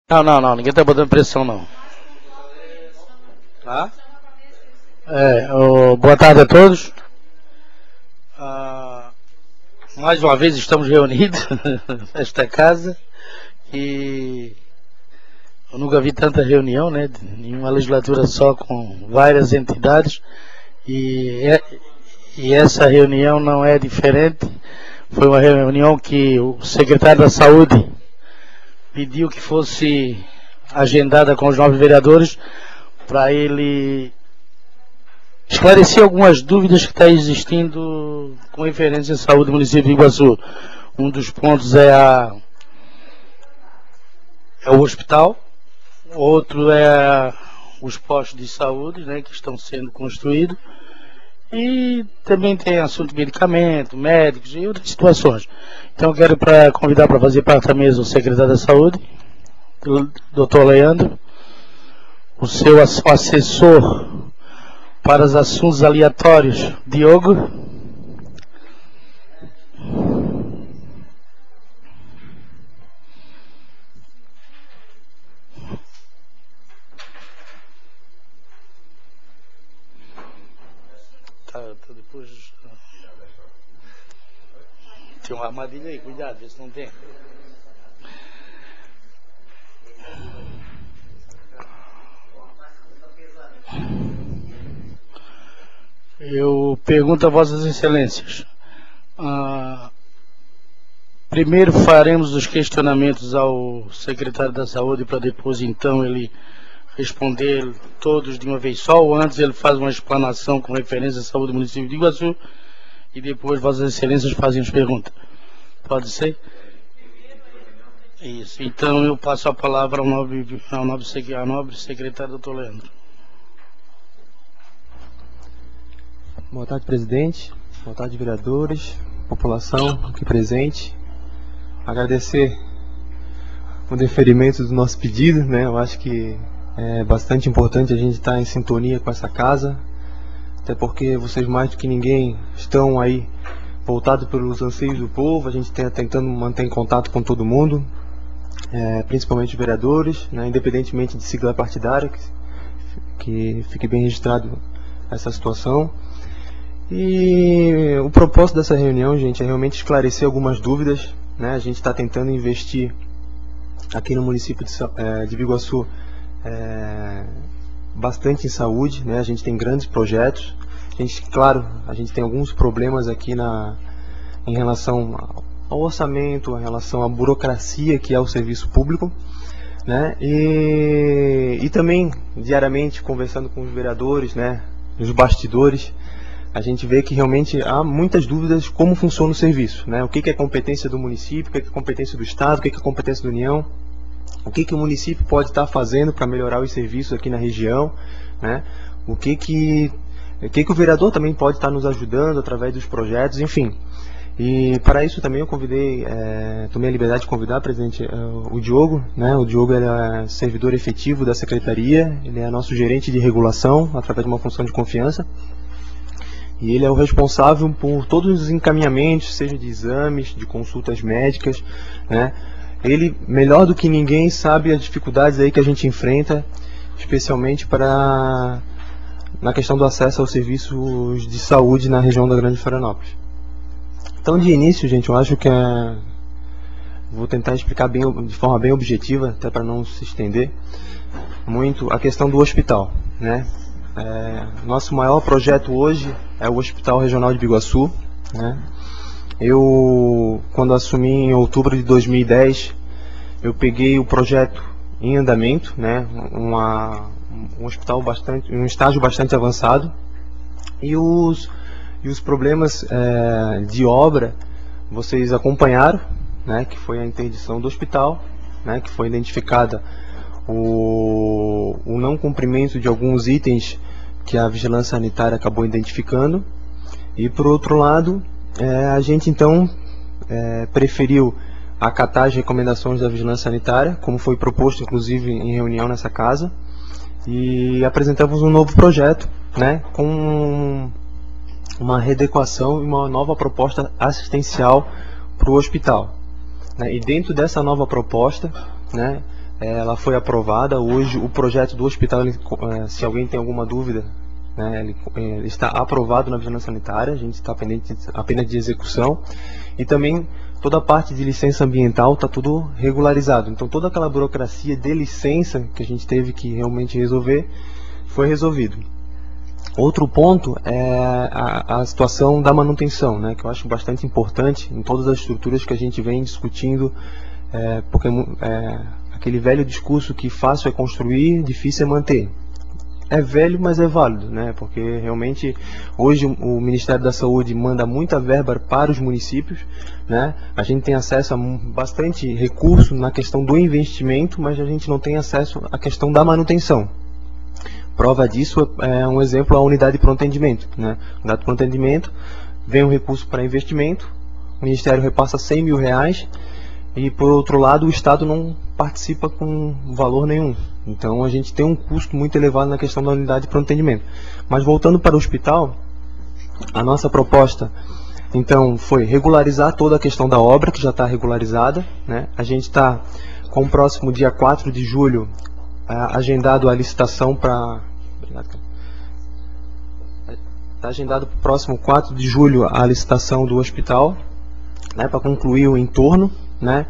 Não, ninguém tá botando pressão, não. Tá? Boa tarde a todos. Mais uma vez estamos reunidos nesta casa e eu nunca vi tanta reunião, né? Em uma legislatura só com várias entidades e essa reunião não é diferente. Foi uma reunião que o secretário da Saúde pediu que fosse agendada com os novos vereadores para ele esclarecer algumas dúvidas que estão existindo com referência à saúde do município de Iguaçu. Um dos pontos é o hospital, outro é os postos de saúde, né, que estão sendo construídos, e também tem assunto de medicamento, médicos e outras situações. Então eu quero convidar para fazer parte da mesa o secretário da Saúde, o Dr. Leandro, o seu assessor para os assuntos aleatórios, Diogo, depois tem uma armadilha aí, cuidado, vê se não tem. Eu pergunto a Vossas Excelências. Primeiro faremos os questionamentos ao secretário da Saúde para depois então ele responder todos de uma vez só, ou antes ele faz uma explanação com referência à saúde do município de Iguaçu e depois Vossas Excelências fazem as perguntas. Pode ser? Isso. Então eu passo a palavra ao nobre secretário, Dr. Leandro. Boa tarde, presidente. Boa tarde, vereadores, população aqui presente. Agradecer o deferimento do nosso pedido, né? Eu acho que é bastante importante a gente estar em sintonia com essa casa, até porque vocês mais do que ninguém estão aí voltados pelos anseios do povo. A gente está tentando manter em contato com todo mundo, principalmente os vereadores, né? Independentemente de sigla partidária, que fique bem registrado essa situação. E o propósito dessa reunião, gente, é realmente esclarecer algumas dúvidas, né? A gente está tentando investir aqui no município de Biguaçu bastante em saúde, né? A gente tem grandes projetos. Claro, a gente tem alguns problemas aqui em relação ao orçamento, em relação à burocracia que é o serviço público, né? E também, diariamente, conversando com os vereadores, né, nos bastidores, a gente vê que realmente há muitas dúvidas como funciona o serviço, né? O que é competência do município, o que é competência do Estado, o que é competência da União, o que o município pode estar fazendo para melhorar os serviços aqui na região, né? O que o vereador também pode estar nos ajudando através dos projetos, enfim. E para isso também eu tomei a liberdade de convidar, presidente, o Diogo, né? O Diogo é servidor efetivo da secretaria, ele é nosso gerente de regulação através de uma função de confiança. E ele é o responsável por todos os encaminhamentos, seja de exames, de consultas médicas, né? Ele, melhor do que ninguém, sabe as dificuldades aí que a gente enfrenta, especialmente na questão do acesso aos serviços de saúde na região da Grande Florianópolis. Então, de início, gente, eu acho que vou tentar explicar de forma bem objetiva, até para não se estender muito, a questão do hospital, né? Nosso maior projeto hoje é o Hospital Regional de Biguaçu, né? Eu, quando assumi em outubro de 2010, eu peguei o projeto em andamento, né? Um hospital um estágio bastante avançado, e os problemas de obra vocês acompanharam, né? Que foi a interdição do hospital, né? Que foi identificada o não cumprimento de alguns itens que a vigilância sanitária acabou identificando. E por outro lado, a gente então preferiu acatar as recomendações da vigilância sanitária, como foi proposto inclusive em reunião nessa casa, e apresentamos um novo projeto, né, com uma readequação e uma nova proposta assistencial para o hospital, né? E dentro dessa nova proposta, né, ela foi aprovada. Hoje o projeto do hospital, se alguém tem alguma dúvida, né, ele está aprovado na vigilância sanitária, a gente está pendente apenas de execução. E também toda a parte de licença ambiental está tudo regularizado. Então toda aquela burocracia de licença que a gente teve que realmente resolver, foi resolvido. Outro ponto é a situação da manutenção, né, que eu acho bastante importante em todas as estruturas que a gente vem discutindo, porque aquele velho discurso que fácil é construir, difícil é manter. É velho, mas é válido, né, porque realmente hoje o Ministério da Saúde manda muita verba para os municípios, né, a gente tem acesso a bastante recurso na questão do investimento, mas a gente não tem acesso à questão da manutenção. Prova disso é um exemplo a unidade de pronto atendimento, né? Unidade de pronto atendimento, vem um recurso para investimento, o Ministério repassa R$100 mil e, por outro lado, o Estado não participa com valor nenhum. Então a gente tem um custo muito elevado na questão da unidade de pronto atendimento. Mas voltando para o hospital, a nossa proposta então foi regularizar toda a questão da obra, que já está regularizada, né? A gente está com o próximo dia 4 de julho agendado a licitação para... Está agendado para o próximo 4 de julho a licitação do hospital, né, para concluir o entorno, né,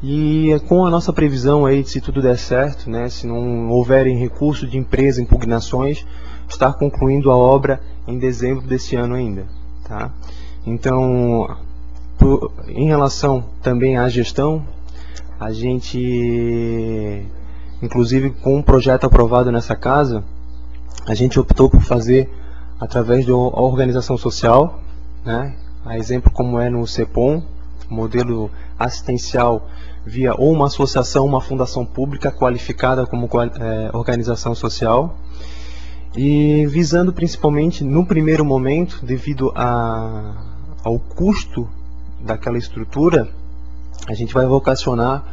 e com a nossa previsão aí, se tudo der certo, né, se não houverem recurso de empresa, impugnações, estar concluindo a obra em dezembro desse ano ainda, tá? Então, em relação também à gestão, a gente... Inclusive, com um projeto aprovado nessa casa, a gente optou por fazer através da organização social, né? A exemplo como é no CEPOM, modelo assistencial via ou uma associação, uma fundação pública qualificada como organização social, e visando principalmente, no primeiro momento, devido ao custo daquela estrutura, a gente vai vocacionar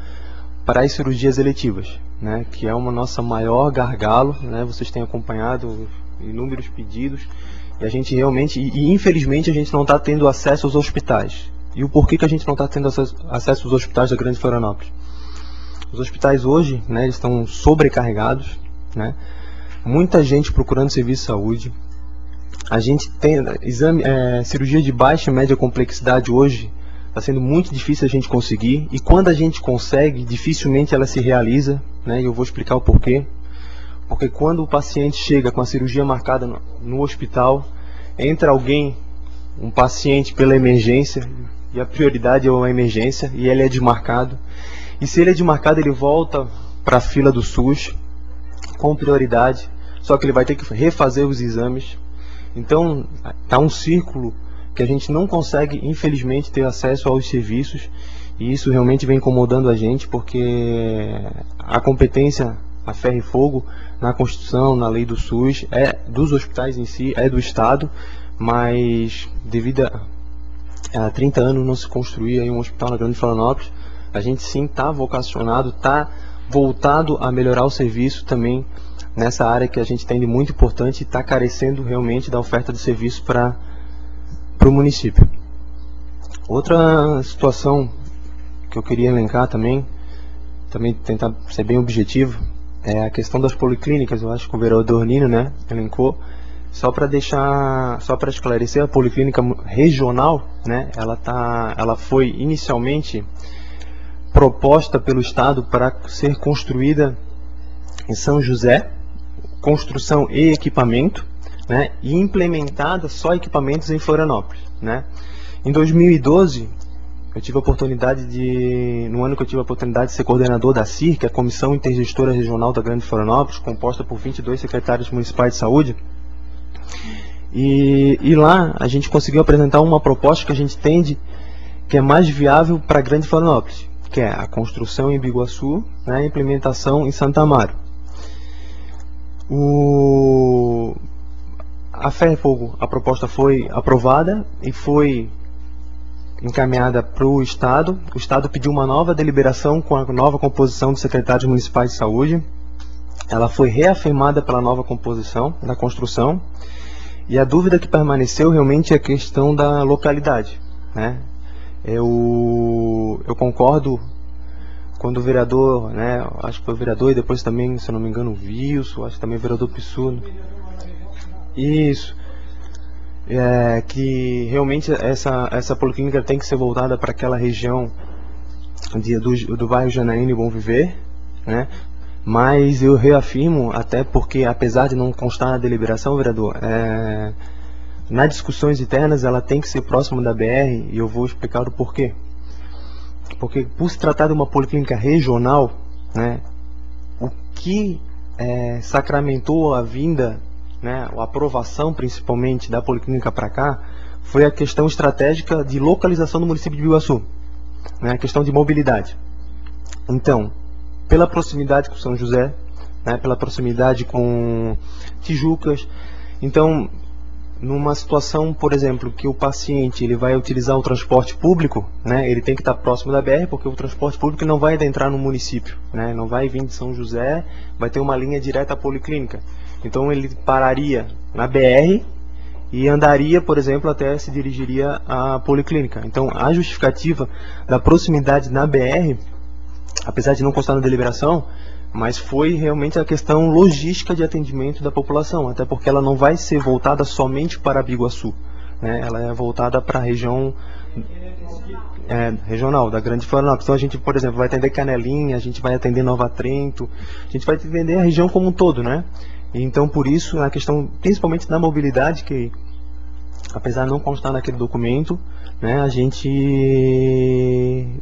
para as cirurgias eletivas, né, que é uma nossa maior gargalo, né, vocês têm acompanhado inúmeros pedidos, e a gente realmente, e infelizmente a gente não está tendo acesso aos hospitais. E o porquê que a gente não está tendo acesso aos hospitais da Grande Florianópolis? Os hospitais hoje, né, eles estão sobrecarregados, né, muita gente procurando serviço de saúde, a gente tem cirurgia de baixa e média complexidade hoje, está sendo muito difícil a gente conseguir, e quando a gente consegue, dificilmente ela se realiza, né, e eu vou explicar o porquê. Porque quando o paciente chega com a cirurgia marcada no hospital, entra alguém, um paciente pela emergência, e a prioridade é uma emergência, e ele é desmarcado. E se ele é desmarcado, ele volta para a fila do SUS, com prioridade, só que ele vai ter que refazer os exames. Então, está um círculo que a gente não consegue, infelizmente, ter acesso aos serviços, e isso realmente vem incomodando a gente, porque a competência a ferro e fogo na Constituição, na lei do SUS, é dos hospitais em si, é do Estado, mas devido a 30 anos não se construía um hospital na Grande Florianópolis, a gente sim está vocacionado, está voltado a melhorar o serviço também nessa área que a gente tem de muito importante e está carecendo realmente da oferta de serviço para o município. Outra situação que eu queria elencar também tentar ser bem objetivo, é a questão das policlínicas. Eu acho que o vereador Nino, né, elencou, só para esclarecer, a policlínica regional, né, ela foi inicialmente proposta pelo Estado para ser construída em São José, construção e equipamento, né, e implementada só equipamentos em Florianópolis, né. Em 2012, eu tive a oportunidade no ano que eu tive a oportunidade de ser coordenador da CIR, que é a Comissão Intergestora Regional da Grande Florianópolis, composta por 22 secretários municipais de saúde, e lá a gente conseguiu apresentar uma proposta que a gente entende que é mais viável para a Grande Florianópolis, que é a construção em Biguaçu, né, a implementação em Santa Amaro. A ferro e fogo, a proposta foi aprovada e foi encaminhada para o Estado. O Estado pediu uma nova deliberação com a nova composição dos secretários municipais de saúde. Ela foi reafirmada pela nova composição da construção. E a dúvida que permaneceu realmente é a questão da localidade, né? Eu concordo quando o vereador, né, acho que foi o vereador e depois também, se eu não me engano, o Wilson, acho que também o vereador Pissuno. Isso. Que realmente essa policlínica tem que ser voltada para aquela região do bairro Janaína e Bom Viver, né? Mas eu reafirmo, até porque apesar de não constar na deliberação, vereador, nas discussões internas ela tem que ser próxima da BR, e eu vou explicar o porquê. Porque por se tratar de uma policlínica regional, né, o que sacramentou a vinda, né, a aprovação principalmente da policlínica para cá, foi a questão estratégica de localização do município de Biguaçu, né, a questão de mobilidade. Então, pela proximidade com São José, né, pela proximidade com Tijucas, então, numa situação, por exemplo, que o paciente ele vai utilizar o transporte público, né, ele tem que estar próximo da BR, porque o transporte público não vai adentrar no município, né, não vai vir de São José, vai ter uma linha direta à policlínica. Então ele pararia na BR e andaria, por exemplo, até se dirigiria à policlínica. Então a justificativa da proximidade na BR, apesar de não constar na deliberação, mas foi realmente a questão logística de atendimento da população, até porque ela não vai ser voltada somente para Biguaçu, né? Ela é voltada para a região regional, da Grande Florianópolis. Então a gente, por exemplo, vai atender Canelinha, a gente vai atender Nova Trento, a gente vai atender a região como um todo, né? Então por isso a questão principalmente da mobilidade, que apesar de não constar naquele documento, né, a gente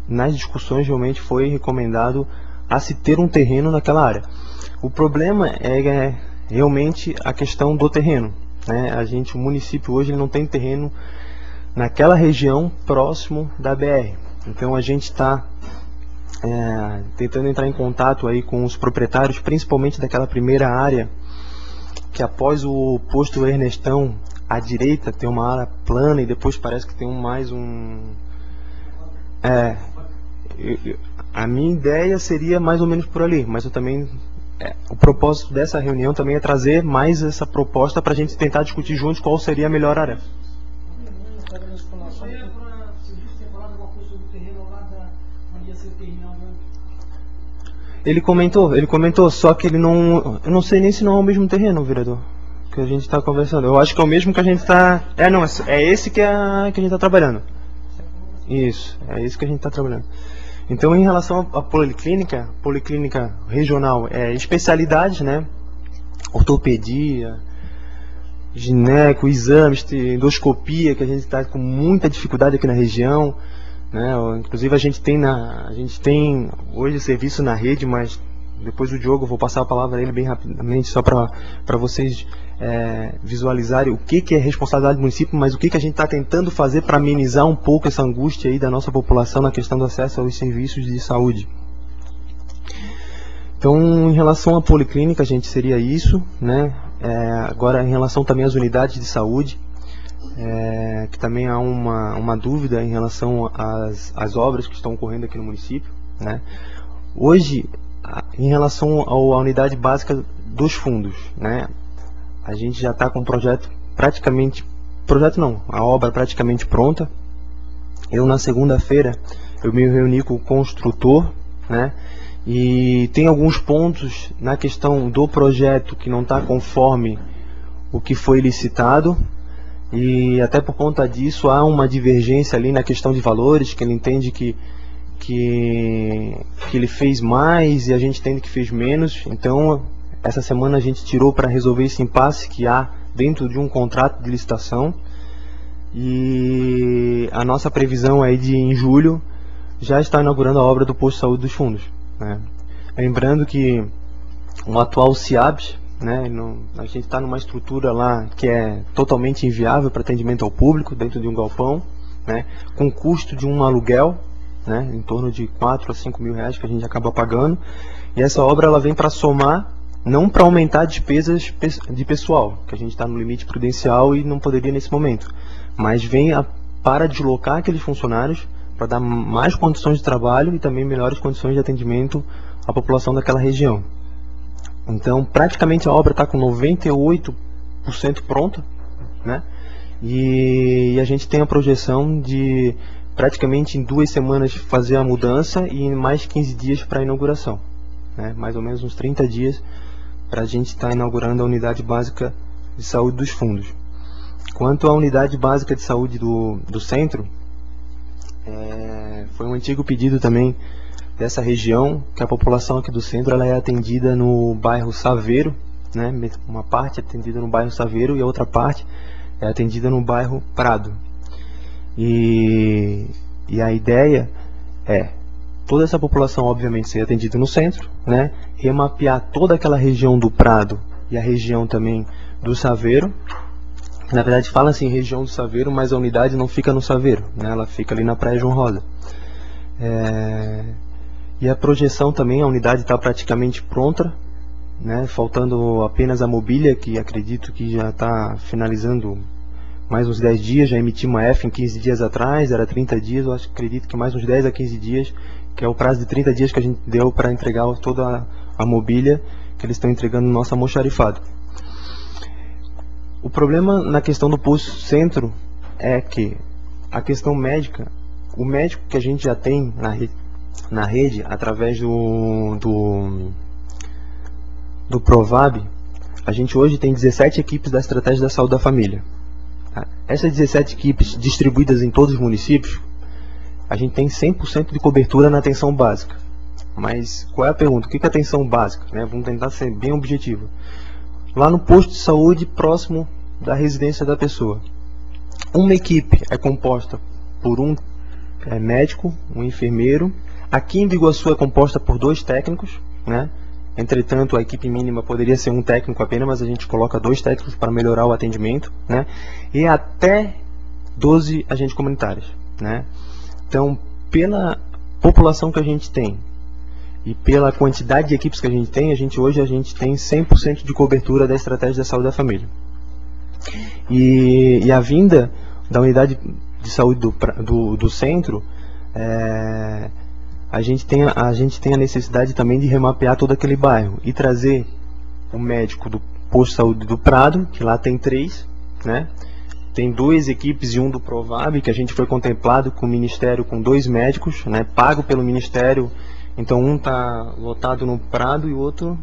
nas discussões realmente foi recomendado a se ter um terreno naquela área. O problema é realmente a questão do terreno, né? O município hoje ele não tem terreno naquela região próximo da BR. Então a gente está tentando entrar em contato aí com os proprietários, principalmente daquela primeira área, que após o posto Ernestão, à direita tem uma área plana e depois parece que tem mais um... a minha ideia seria mais ou menos por ali, mas eu também... o propósito dessa reunião também é trazer mais essa proposta para a gente tentar discutir juntos qual seria a melhor área. Ele comentou, só que ele não... Eu não sei nem se não é o mesmo terreno, vereador, que a gente está conversando. Eu acho que é o mesmo que a gente está... não, é esse que a gente está trabalhando. Isso, é esse que a gente está trabalhando. Então, em relação à policlínica regional, especialidades, né? Ortopedia, gineco, exames, endoscopia, que a gente está com muita dificuldade aqui na região, né? Inclusive a gente tem hoje serviço na rede, mas depois do Diogo eu vou passar a palavra a ele bem rapidamente, só para vocês visualizarem o que é responsabilidade do município, mas o que a gente está tentando fazer para amenizar um pouco essa angústia aí da nossa população na questão do acesso aos serviços de saúde. Então, em relação à policlínica, gente, seria isso, né? Agora, em relação também às unidades de saúde, que também há uma dúvida em relação às obras que estão ocorrendo aqui no município, né? Hoje, em relação à unidade básica dos fundos, né? A gente já está com o projeto a obra praticamente pronta. Eu na segunda-feira eu me reuni com o construtor, né? E tem alguns pontos na questão do projeto que não está conforme o que foi licitado, e até por conta disso há uma divergência ali na questão de valores, que ele entende que ele fez mais e a gente entende que fez menos. Então essa semana a gente tirou para resolver esse impasse que há dentro de um contrato de licitação, e a nossa previsão é de em julho já estar inaugurando a obra do posto de saúde dos fundos, né? Lembrando que o atual CIABS, né, a gente está numa estrutura lá que é totalmente inviável para atendimento ao público, dentro de um galpão, né, com custo de um aluguel, né, em torno de 4 a 5 mil reais que a gente acaba pagando. E essa obra ela vem para somar, não para aumentar despesas de pessoal, que a gente está no limite prudencial e não poderia nesse momento, mas vem para deslocar aqueles funcionários para dar mais condições de trabalho e também melhores condições de atendimento à população daquela região. Então, praticamente a obra está com 98% pronta, né? E a gente tem a projeção de praticamente em 2 semanas fazer a mudança e em mais 15 dias para a inauguração, né? Mais ou menos uns 30 dias para a gente estar inaugurando a unidade básica de saúde dos fundos. Quanto à unidade básica de saúde do centro, foi um antigo pedido também dessa região, que a população aqui do centro ela é atendida no bairro Saveiro, né? Uma parte é atendida no bairro Saveiro e a outra parte é atendida no bairro Prado. E a ideia é toda essa população obviamente ser atendida no centro, né? Remapear toda aquela região do Prado e a região também do Saveiro. Na verdade fala assim região do Saveiro, mas a unidade não fica no Saveiro, né? Ela fica ali na Praia João Rosa. E a projeção também, a unidade está praticamente pronta, né? Faltando apenas a mobília, que acredito que já está finalizando mais uns 10 dias, já emiti uma F em 15 dias atrás, era 30 dias, eu acredito que mais uns 10 a 15 dias, que é o prazo de 30 dias que a gente deu para entregar toda a mobília que eles estão entregando no nosso almoxarifado. O problema na questão do posto centro é que a questão médica, o médico que a gente já tem na rede através do Provab, a gente hoje tem 17 equipes da Estratégia da Saúde da Família. Essas 17 equipes distribuídas em todos os municípios, a gente tem 100% de cobertura na atenção básica. Mas qual é a pergunta? O que é atenção básica, né? Vamos tentar ser bem objetivo. Lá no posto de saúde próximo da residência da pessoa, uma equipe é composta por um médico, um enfermeiro. Aqui em Biguaçu é composta por 2 técnicos, né? Entretanto, a equipe mínima poderia ser um técnico apenas, mas a gente coloca 2 técnicos para melhorar o atendimento, né? E até 12 agentes comunitários, né? Então, pela população que a gente tem e pela quantidade de equipes que a gente tem, hoje a gente tem 100% de cobertura da Estratégia da Saúde da Família. E a vinda da unidade de saúde do centro, a gente tem a necessidade também de remapear todo aquele bairro e trazer o médico do posto de saúde do Prado, que lá tem 3, né? Tem 2 equipes e um do Provab, que a gente foi contemplado com o Ministério com 2 médicos, né? Pago pelo Ministério. Então um está lotado no Prado e o outro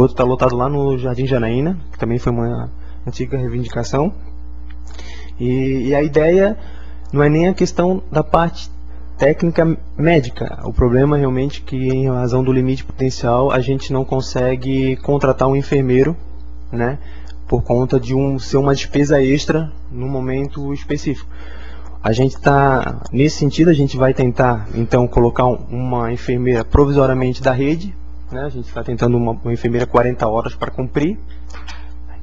está lotado lá no Jardim Janaína, que também foi uma antiga reivindicação. E a ideia não é nem a questão da parte técnica médica. O problema é realmente que, em razão do limite potencial, a gente não consegue contratar um enfermeiro, né, por conta de ser uma despesa extra no momento específico. A gente está, nesse sentido, a gente vai tentar, então, colocar uma enfermeira provisoriamente da rede, né, a gente está tentando uma enfermeira 40 horas para cumprir,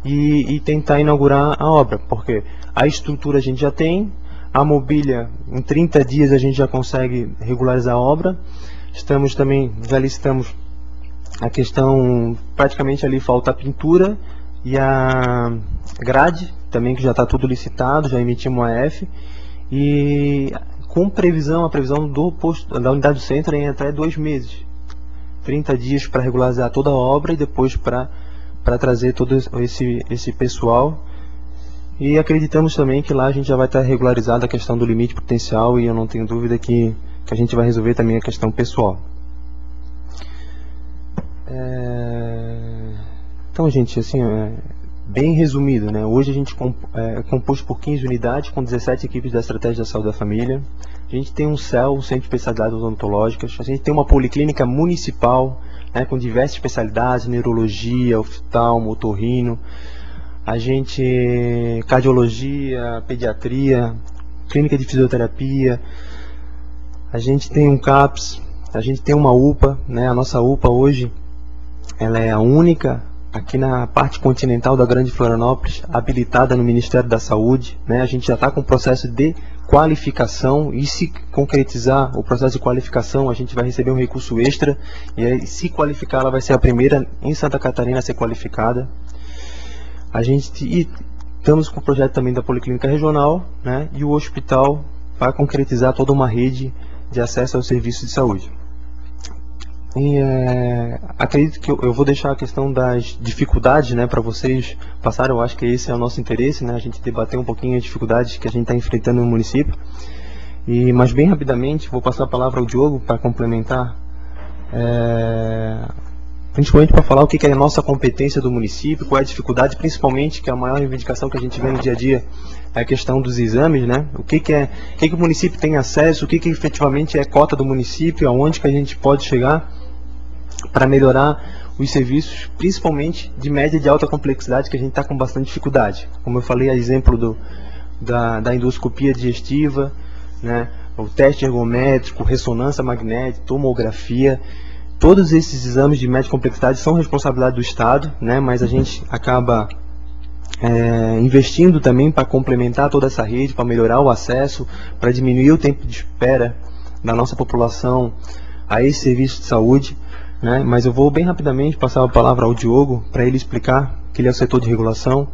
e tentar inaugurar a obra, porque a estrutura a gente já tem, a mobília, em 30 dias a gente já consegue regularizar a obra. Já listamos a questão, praticamente ali falta a pintura e a grade, também que já está tudo licitado, já emitimos uma F. E com a previsão do posto, da unidade do centro em até 2 meses. 30 dias para regularizar toda a obra e depois para trazer todo esse pessoal. E acreditamos também que lá a gente já vai estar regularizado a questão do limite potencial e eu não tenho dúvida que a gente vai resolver também a questão pessoal. Então, gente, assim, bem resumido, né? Hoje a gente é composto por 15 unidades com 17 equipes da Estratégia da Saúde da Família. A gente tem um CEL, um Centro de Especialidades Odontológicas. A gente tem uma policlínica municipal, né, com diversas especialidades, neurologia, oftalmo, otorrino. A gente, cardiologia, pediatria, clínica de fisioterapia. A gente tem um CAPS, a gente tem uma UPA, né? A nossa UPA hoje, ela é a única aqui na parte continental da Grande Florianópolis, habilitada no Ministério da Saúde, né? A gente já está com o processo de qualificação e, se concretizar o processo de qualificação, a gente vai receber um recurso extra e aí, se qualificar, ela vai ser a primeira em Santa Catarina a ser qualificada. Estamos com o projeto também da Policlínica Regional, né? E o hospital vai concretizar toda uma rede de acesso aos serviços de saúde. E, acredito que eu vou deixar a questão das dificuldades, né, para vocês passarem. Eu acho que esse é o nosso interesse, né, a gente debater um pouquinho as dificuldades que a gente está enfrentando no município. Mas bem rapidamente, vou passar a palavra ao Diogo para complementar, principalmente para falar o que é a nossa competência do município, qual é a dificuldade, principalmente, que é a maior reivindicação que a gente vê no dia a dia, é a questão dos exames, né? O que o município tem acesso, o que efetivamente é cota do município, aonde que a gente pode chegar para melhorar os serviços, principalmente de média e de alta complexidade, que a gente está com bastante dificuldade. Como eu falei, a exemplo da endoscopia digestiva, né, o teste ergométrico, ressonância magnética, tomografia, todos esses exames de média complexidade são responsabilidade do Estado, né, mas a gente acaba investindo também para complementar toda essa rede, para melhorar o acesso, para diminuir o tempo de espera da nossa população a esse serviço de saúde, né, mas eu vou bem rapidamente passar a palavra ao Diogo para ele explicar, que ele é o setor de regulação,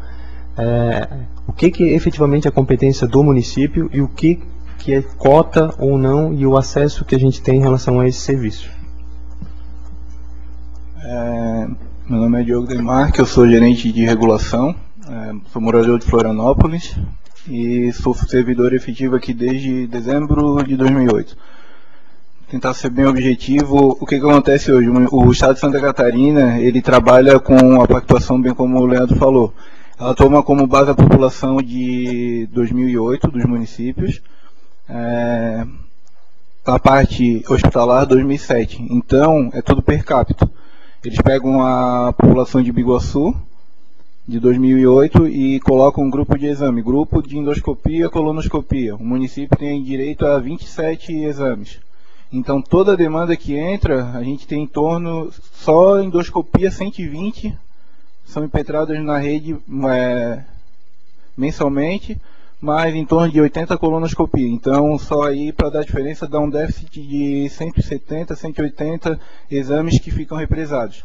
o que efetivamente é a competência do município e o que é cota ou não e o acesso que a gente tem em relação a esse serviço. Meu nome é Diogo Demarque, eu sou gerente de regulação, sou morador de Florianópolis e sou servidor efetivo aqui desde dezembro de 2008. Tentar ser bem objetivo, o que acontece hoje? O Estado de Santa Catarina, ele trabalha com a pactuação, bem como o Leandro falou. Ela toma como base a população de 2008 dos municípios, a parte hospitalar 2007. Então, é tudo per capita. Eles pegam a população de Biguaçu, de 2008, e colocam um grupo de exame, grupo de endoscopia, colonoscopia. O município tem direito a 27 exames. Então, toda a demanda que entra, a gente tem em torno, só endoscopia 120, são impetradas na rede mensalmente, mas em torno de 80 colonoscopia. Então, só aí, para dar diferença, dá um déficit de 170, 180 exames que ficam represados.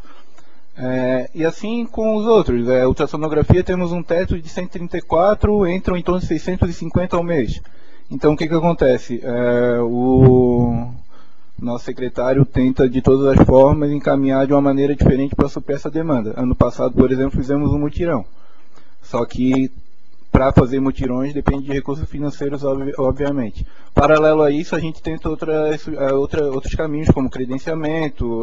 E assim com os outros. Ultrassonografia, temos um teto de 134, entram em torno de 650 ao mês. Então, o que acontece? O nosso secretário tenta, de todas as formas, encaminhar de uma maneira diferente para suprir essa demanda. Ano passado, por exemplo, fizemos um mutirão. Só que, para fazer mutirões, depende de recursos financeiros, obviamente. Paralelo a isso, a gente tenta outros caminhos, como credenciamento,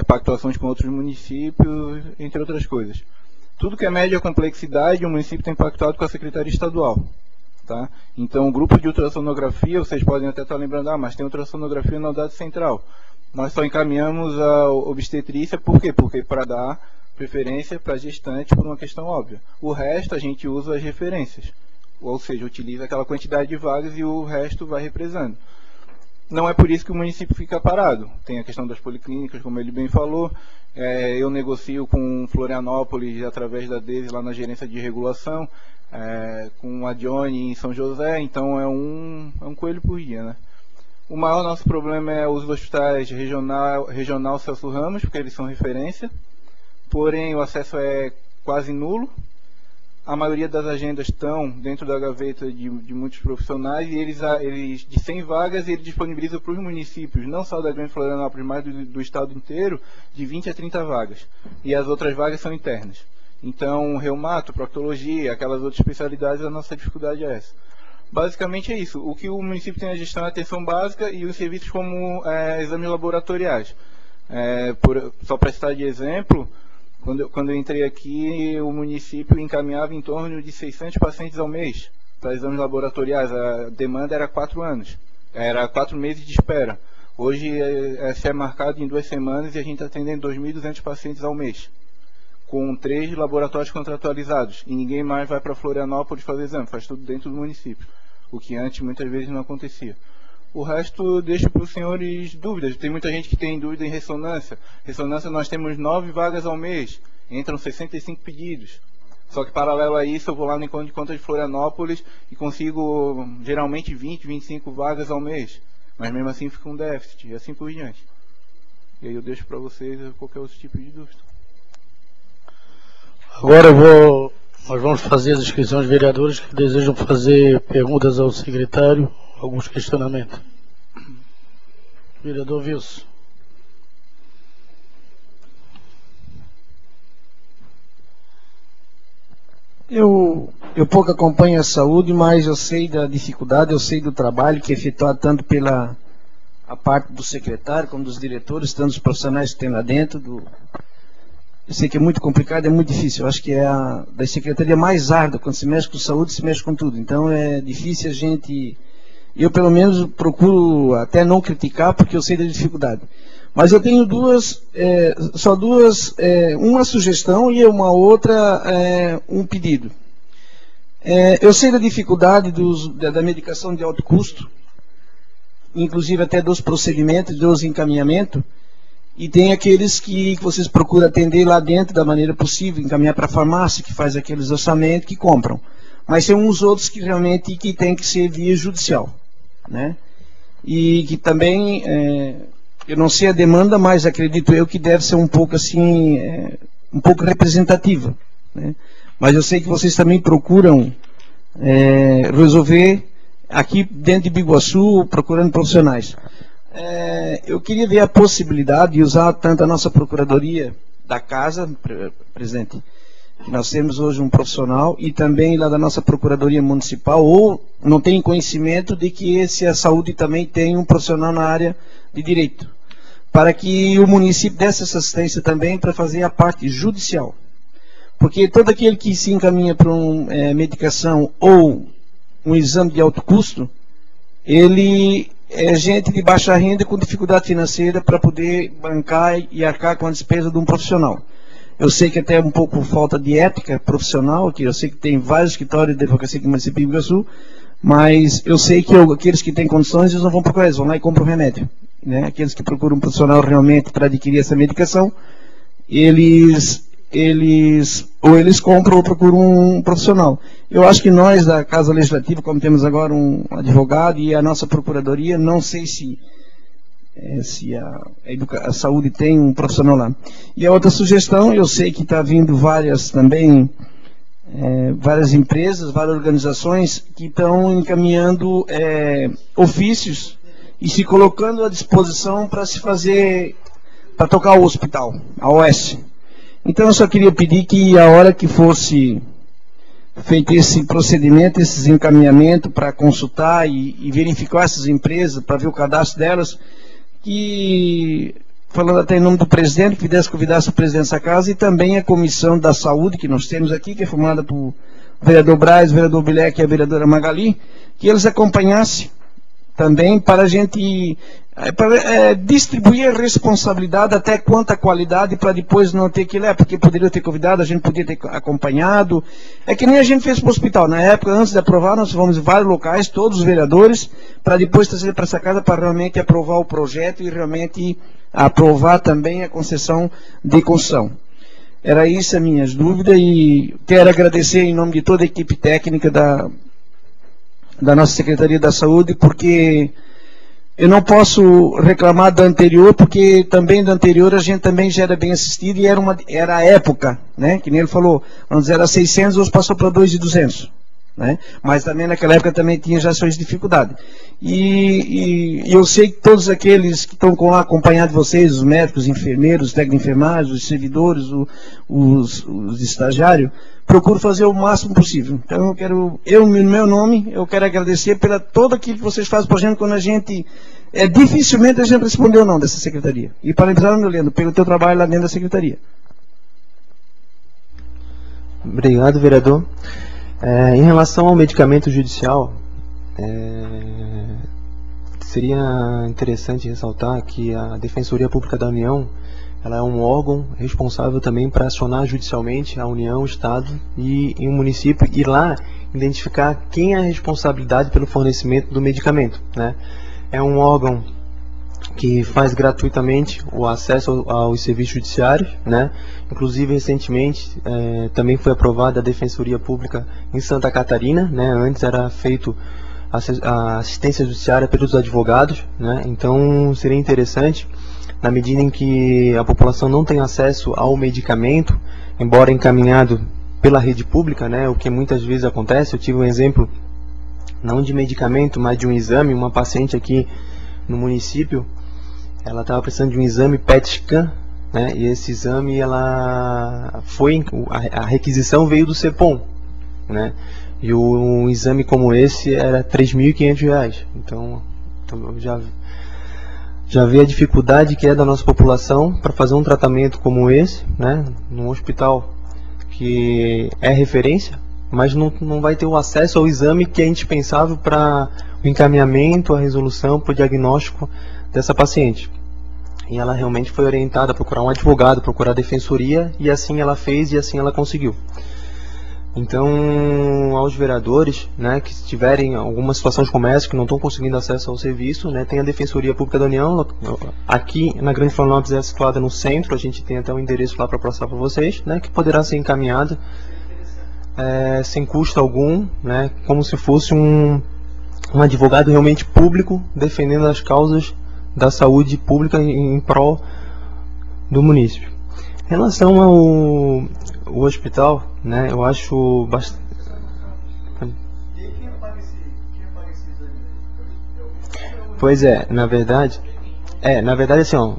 pactuações com outros municípios, entre outras coisas. Tudo que é média complexidade, o município tem pactuado com a Secretaria Estadual. Tá? Então, o grupo de ultrassonografia, vocês podem até estar lembrando, mas tem ultrassonografia na unidade central. Nós só encaminhamos a obstetrícia, por quê? Porque para dar preferência para gestantes por uma questão óbvia. O resto a gente usa as referências, ou seja, utiliza aquela quantidade de vagas e o resto vai represando. Não é por isso que o município fica parado. Tem a questão das policlínicas, como ele bem falou. Eu negocio com Florianópolis através da DESE lá na gerência de regulação, com a Dione em São José, então é um coelho por dia, né? O maior nosso problema é os hospitais regional Celso Ramos, porque eles são referência, porém o acesso é quase nulo. A maioria das agendas estão dentro da gaveta de muitos profissionais e eles de 100 vagas, eles disponibilizam para os municípios, não só da Grande Florianópolis, mas do estado inteiro, de 20 a 30 vagas. E as outras vagas são internas. Então, reumato, proctologia, aquelas outras especialidades, a nossa dificuldade é essa. Basicamente é isso. O que o município tem a gestão é a atenção básica e os serviços como exames laboratoriais. Só para citar de exemplo, quando eu entrei aqui, o município encaminhava em torno de 600 pacientes ao mês para exames laboratoriais. A demanda era 4 anos, era 4 meses de espera. Hoje se é marcado em 2 semanas e a gente está atendendo 2.200 pacientes ao mês, com 3 laboratórios contratualizados. E ninguém mais vai para Florianópolis fazer exame, faz tudo dentro do município, o que antes muitas vezes não acontecia. O resto deixo para os senhores dúvidas. Tem muita gente que tem dúvida em ressonância. Ressonância nós temos 9 vagas ao mês, entram 65 pedidos. Só que paralelo a isso eu vou lá no encontro de contas de Florianópolis e consigo geralmente 20, 25 vagas ao mês. Mas mesmo assim fica um déficit e assim por diante. E aí eu deixo para vocês qualquer outro tipo de dúvida. Agora nós vamos fazer as inscrições de vereadores que desejam fazer perguntas ao secretário, alguns questionamentos. Vereador Wilson. Eu Eu pouco acompanho a saúde, mas eu sei da dificuldade, eu sei do trabalho que é efetuado tanto pela a parte do secretário como dos diretores, tanto os profissionais que tem lá dentro. Eu sei que é muito complicado, é muito difícil. Eu acho que é a da secretaria mais árdua. Quando se mexe com saúde, se mexe com tudo. Então é difícil a gente... Eu, pelo menos, procuro até não criticar, porque eu sei da dificuldade. Mas eu tenho uma sugestão e uma outra, um pedido. Eu sei da dificuldade da medicação de alto custo, inclusive até dos procedimentos, dos encaminhamentos, e tem aqueles que vocês procuram atender lá dentro da maneira possível, encaminhar para a farmácia, que faz aqueles orçamentos, que compram. Mas tem uns outros que realmente tem que ser via judicial, né? E que também, eu não sei a demanda, mas acredito eu que deve ser um pouco assim, um pouco representativa, né? Mas eu sei que vocês também procuram resolver aqui dentro de Biguaçu, procurando profissionais. Eu queria ver a possibilidade de usar tanto a nossa procuradoria da casa, presidente, que nós temos hoje um profissional, e também lá da nossa procuradoria municipal, ou não tem conhecimento de que a saúde também tem um profissional na área de direito, para que o município desse essa assistência também para fazer a parte judicial. Porque todo aquele que se encaminha para uma medicação ou um exame de alto custo, ele é gente de baixa renda com dificuldade financeira para poder bancar e arcar com a despesa de um profissional. Eu sei que até um pouco falta de ética profissional, que eu sei que tem vários escritórios de advocacia aqui no município de Biguaçu, mas eu sei que aqueles que têm condições, eles não vão procurar, eles vão lá e compram o remédio, né? Aqueles que procuram um profissional realmente para adquirir essa medicação, eles compram ou procuram um profissional. Eu acho que nós da Casa Legislativa, como temos agora um advogado e a nossa procuradoria, não sei se a saúde tem um profissional lá. E a outra sugestão, eu sei que está vindo várias empresas, várias organizações que estão encaminhando ofícios e se colocando à disposição para se fazer, para tocar o hospital, a OS. Então eu só queria pedir que a hora que fosse feito esse procedimento, esses encaminhamentos para consultar e verificar essas empresas, para ver o cadastro delas, que, falando até em nome do presidente, que convidasse o presidente dessa casa e também a comissão da saúde que nós temos aqui, que é formada por vereador Braz, vereador Bilek e a vereadora Magali, que eles acompanhassem também para a gente distribuir a responsabilidade até quanto a qualidade, para depois não ter que ir lá, porque poderia ter convidado, a gente podia ter acompanhado. É que nem a gente fez para o hospital. Na época, antes de aprovar, nós fomos em vários locais, todos os vereadores, para depois trazer para essa casa para realmente aprovar o projeto e realmente aprovar também a concessão de construção. Era isso as minhas dúvidas, e quero agradecer em nome de toda a equipe técnica da nossa Secretaria da Saúde, porque eu não posso reclamar da anterior, porque também da anterior a gente também já era bem assistido e era a época, né? Que nem ele falou, antes era 600, hoje passou para 2.200, né? Mas também naquela época também tinha já suas dificuldades. E eu sei que todos aqueles que estão lá acompanhando vocês, os médicos, os enfermeiros, os técnicos de enfermagem, os servidores, os estagiários, procuro fazer o máximo possível. Então no meu nome, eu quero agradecer pela todo aquilo que vocês fazem para a gente, quando a gente, dificilmente a gente respondeu não dessa secretaria. E parabenizar, meu Leandro, pelo teu trabalho lá dentro da secretaria. Obrigado, vereador. Em relação ao medicamento judicial, seria interessante ressaltar que a Defensoria Pública da União, ela é um órgão responsável também para acionar judicialmente a União, o Estado e o município, e lá identificar quem é a responsabilidade pelo fornecimento do medicamento, né? É um órgão que faz gratuitamente o acesso aos serviços judiciários, né? Inclusive recentemente também foi aprovada a Defensoria Pública em Santa Catarina, né? Antes era feito a assistência judiciária pelos advogados, né? Então seria interessante, na medida em que a população não tem acesso ao medicamento, embora encaminhado pela rede pública, né? O que muitas vezes acontece. Eu tive um exemplo, não de medicamento, mas de um exame. Uma paciente aqui no município, ela estava precisando de um exame PET scan, né? E esse exame, a requisição veio do CEPOM, né? E um exame como esse era R$ 3.500. Então já vê a dificuldade que é da nossa população para fazer um tratamento como esse, né, num hospital que é referência, mas não vai ter o acesso ao exame que é indispensável para o encaminhamento, a resolução, para o diagnóstico dessa paciente. E ela realmente foi orientada a procurar um advogado, procurar a defensoria, e assim ela fez e assim ela conseguiu. Então, aos vereadores, né, que tiverem algumas situações como essa, que não estão conseguindo acesso ao serviço, né, tem a Defensoria Pública da União, aqui na Grande Florianópolis é situada no centro, a gente tem até um endereço lá para passar para vocês, né, que poderá ser encaminhado sem custo algum, né, como se fosse um advogado realmente público, defendendo as causas da saúde pública em prol do município. Em relação ao hospital, né, eu acho bastante... Pois é, na verdade assim, ó,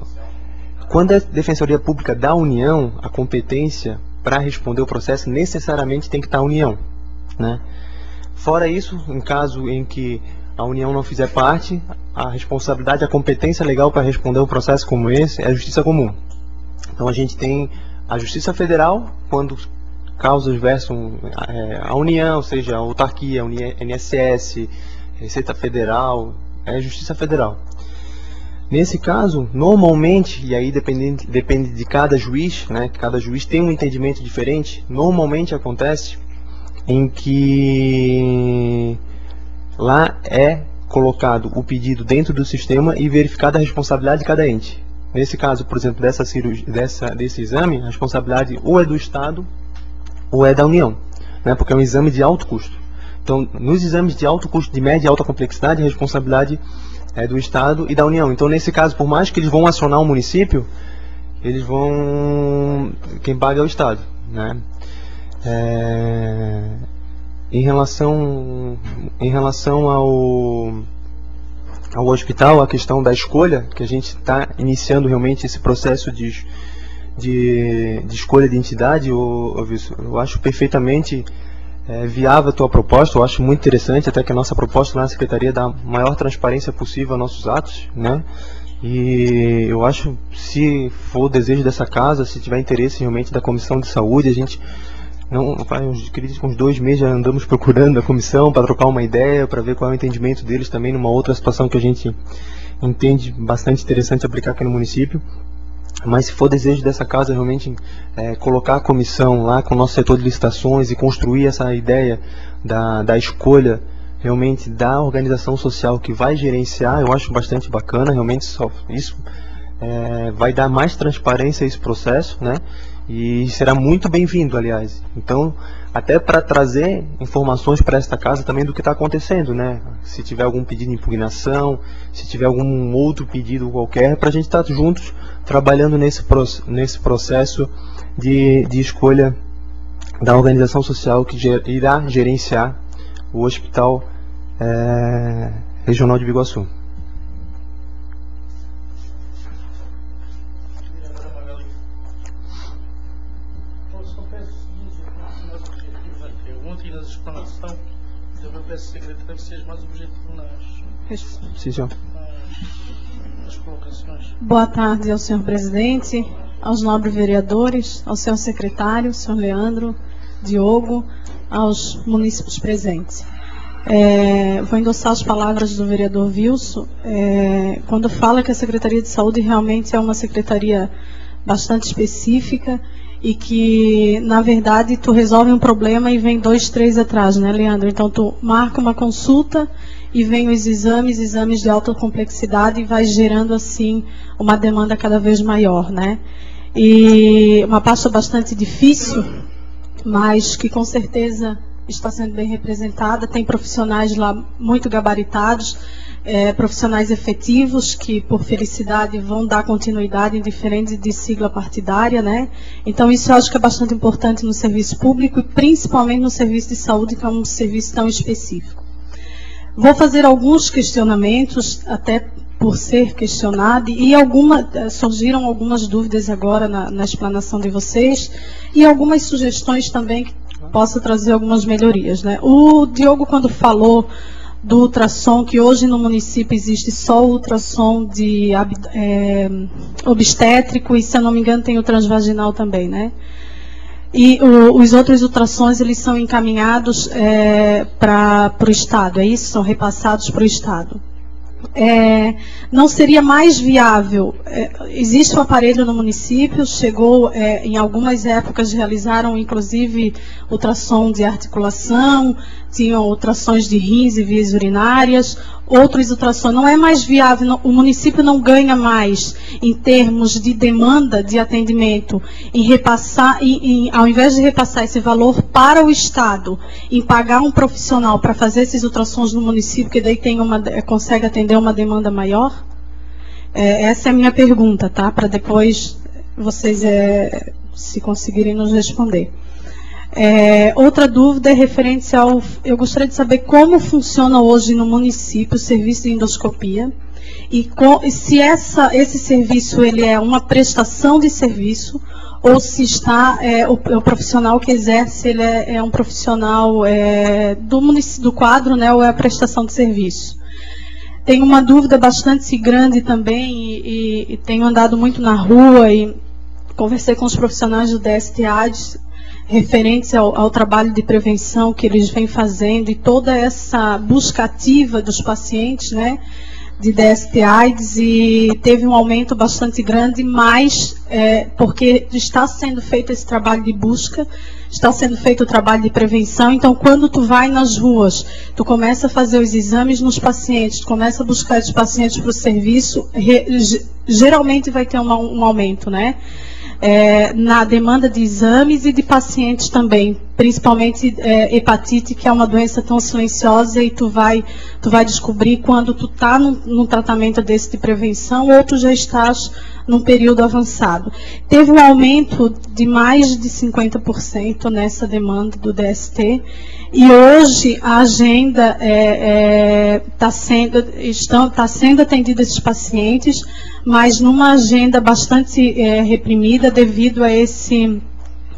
quando é Defensoria Pública da União, a competência para responder o processo necessariamente tem que estar a União, né? Fora isso, em caso em que a União não fizer parte, a responsabilidade, a competência legal para responder um processo como esse é a Justiça Comum. Então a gente tem a Justiça Federal, quando causas versam a União, ou seja, a autarquia, a INSS, Receita Federal, é a Justiça Federal. Nesse caso, normalmente, e aí depende de cada juiz, né, cada juiz tem um entendimento diferente, normalmente acontece em que lá é colocado o pedido dentro do sistema e verificada a responsabilidade de cada ente. Nesse caso, por exemplo, desse exame, a responsabilidade ou é do Estado ou é da União, né, porque é um exame de alto custo. Então, nos exames de alto custo, de média e alta complexidade, a responsabilidade é do Estado e da União. Então, nesse caso, por mais que eles vão acionar o município, quem paga é o Estado, né? Em relação ao hospital, a questão da escolha, que a gente está iniciando realmente esse processo de escolha de entidade, eu acho perfeitamente viável a tua proposta, eu acho muito interessante, até que a nossa proposta lá na Secretaria dá a maior transparência possível aos nossos atos, né? E eu acho, se for o desejo dessa casa, se tiver interesse realmente da Comissão de Saúde, a gente acredito que uns 2 meses já andamos procurando a comissão para trocar uma ideia, para ver qual é o entendimento deles também numa outra situação que a gente entende bastante interessante aplicar aqui no município. Mas se for desejo dessa casa realmente colocar a comissão lá com o nosso setor de licitações e construir essa ideia da escolha realmente da organização social que vai gerenciar, eu acho bastante bacana, realmente isso vai dar mais transparência a esse processo, né? E será muito bem-vindo, aliás. Então, até para trazer informações para esta casa também do que está acontecendo, né? Se tiver algum pedido de impugnação, se tiver algum outro pedido qualquer, para a gente estar juntos trabalhando nesse processo de escolha da organização social que irá gerenciar o Hospital Regional de Biguaçu. Secretário, seja mais objetivo nas colocações. Boa tarde ao senhor presidente, aos nobres vereadores, ao senhor secretário, senhor Leandro, Diogo, aos munícipes presentes. Vou endossar as palavras do vereador Wilson, quando fala que a Secretaria de Saúde realmente é uma secretaria bastante específica e que, na verdade, tu resolve um problema e vem 2, 3 atrás, né, Leandro? Então, tu marca uma consulta e vem os exames de alta complexidade e vai gerando, assim, uma demanda cada vez maior, né? E uma pasta bastante difícil, mas que, com certeza, está sendo bem representada. Tem profissionais lá muito gabaritados, profissionais efetivos que, por felicidade, vão dar continuidade indiferente de sigla partidária, né? Então, isso eu acho que é bastante importante no serviço público e principalmente no serviço de saúde, que é um serviço tão específico. Vou fazer alguns questionamentos, até por ser questionado, e surgiram algumas dúvidas agora na explanação de vocês, e algumas sugestões também possa trazer algumas melhorias, né? O Diogo, quando falou do ultrassom, que hoje no município existe só o ultrassom de obstétrico e, se eu não me engano, tem o transvaginal também, né? E os outros ultrassons, eles são encaminhados para o Estado, é isso? São repassados para o Estado. Não seria mais viável, existe um aparelho no município, chegou, em algumas épocas realizaram inclusive ultrassom de articulação, tinham ultrassons de rins e vias urinárias, outros ultrassons. Não é mais viável, o município não ganha mais em termos de demanda de atendimento, em repassar, ao invés de repassar esse valor para o Estado, em pagar um profissional para fazer esses ultrassons no município, que daí consegue atender uma demanda maior? Essa é a minha pergunta, tá? Para depois vocês, se conseguirem nos responder. Outra dúvida é referente ao... Eu gostaria de saber como funciona hoje no município o serviço de endoscopia e se esse serviço ele é uma prestação de serviço ou se está o profissional que exerce ele é um profissional do quadro, né, ou é a prestação de serviço. Tenho uma dúvida bastante grande também e tenho andado muito na rua e conversei com os profissionais do DST-AIDS referentes ao trabalho de prevenção que eles vêm fazendo e toda essa busca ativa dos pacientes, né, de DST-AIDS, e teve um aumento bastante grande, mas porque está sendo feito esse trabalho de busca, está sendo feito o trabalho de prevenção. Então, quando tu vai nas ruas, tu começa a fazer os exames nos pacientes, tu começa a buscar os pacientes para o serviço, geralmente vai ter um aumento, né? Na demanda de exames e de pacientes também, principalmente hepatite, que é uma doença tão silenciosa e tu vai descobrir quando tu está num tratamento desse de prevenção ou tu já estás num período avançado. Teve um aumento de mais de 50% nessa demanda do DST e hoje a agenda está sendo atendida esses pacientes, mas numa agenda bastante reprimida devido a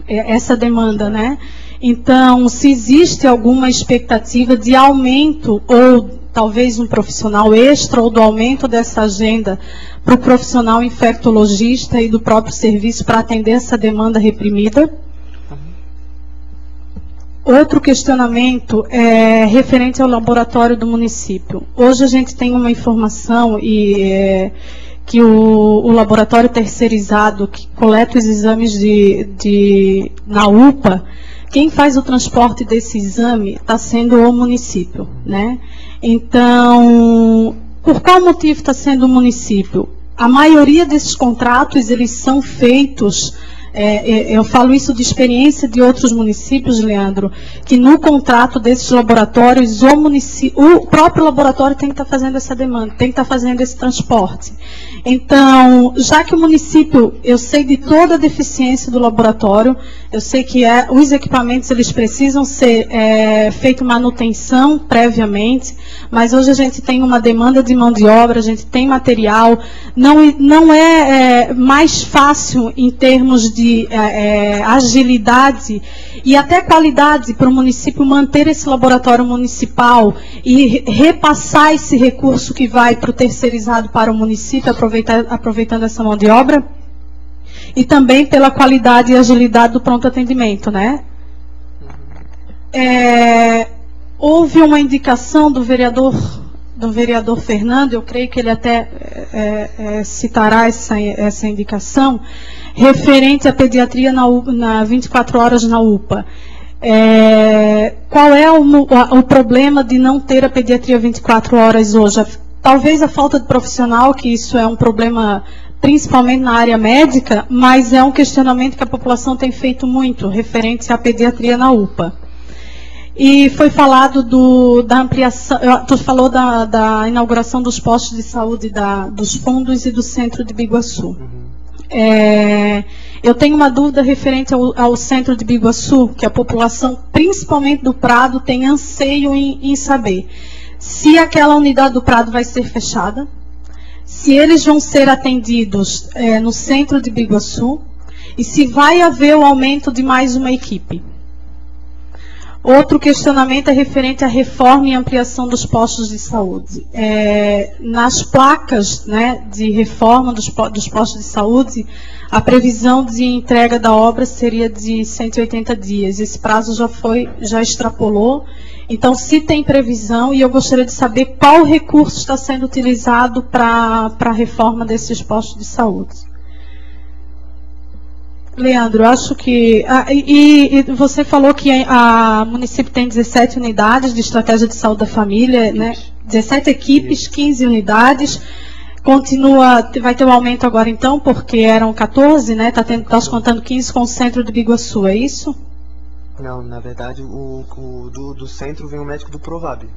essa demanda, né? Então, se existe alguma expectativa de aumento ou talvez um profissional extra ou do aumento dessa agenda para o profissional infectologista e do próprio serviço para atender essa demanda reprimida? Outro questionamento é referente ao laboratório do município. Hoje a gente tem uma informação que o laboratório terceirizado que coleta os exames na UPA, quem faz o transporte desse exame está sendo o município, né? Então, por qual motivo está sendo o município? A maioria desses contratos, eles são feitos... eu falo isso de experiência de outros municípios, Leandro, que no contrato desses laboratórios, o próprio laboratório tem que estar fazendo essa demanda, tem que estar fazendo esse transporte. Então, já que o município, eu sei de toda a deficiência do laboratório, eu sei que os equipamentos eles precisam ser feita manutenção previamente, mas hoje a gente tem uma demanda de mão de obra, a gente tem material, não é mais fácil em termos de agilidade e até qualidade para o município manter esse laboratório municipal e repassar esse recurso que vai para o terceirizado para o município, aproveitando essa mão de obra? E também pela qualidade e agilidade do pronto atendimento, né? Houve uma indicação do vereador Fernando, eu creio que ele até citará essa indicação, referente à pediatria na 24 horas na UPA. Qual é o problema de não ter a pediatria 24 horas hoje? Talvez a falta de profissional, que isso é um problema principalmente na área médica, mas é um questionamento que a população tem feito muito, referente à pediatria na UPA. E foi falado da ampliação, tu falou da inauguração dos postos de saúde dos fundos e do centro de Biguaçu. Eu tenho uma dúvida referente ao centro de Biguaçu, que a população, principalmente do Prado, tem anseio em saber se aquela unidade do Prado vai ser fechada, se eles vão ser atendidos no centro de Biguaçu e se vai haver o aumento de mais uma equipe. Outro questionamento é referente à reforma e ampliação dos postos de saúde. Nas placas, né, de reforma dos postos de saúde, a previsão de entrega da obra seria de 180 dias. Esse prazo já extrapolou. Então, se tem previsão, e eu gostaria de saber qual recurso está sendo utilizado para a reforma desses postos de saúde. Leandro, acho que... e você falou que a município tem 17 unidades de estratégia de saúde da família, né? 17 equipes, 15 unidades. Vai ter um aumento agora então, porque eram 14, né? Está se contando 15 com o centro de Biguaçu, é isso? Não, na verdade, do centro vem o médico do Provab,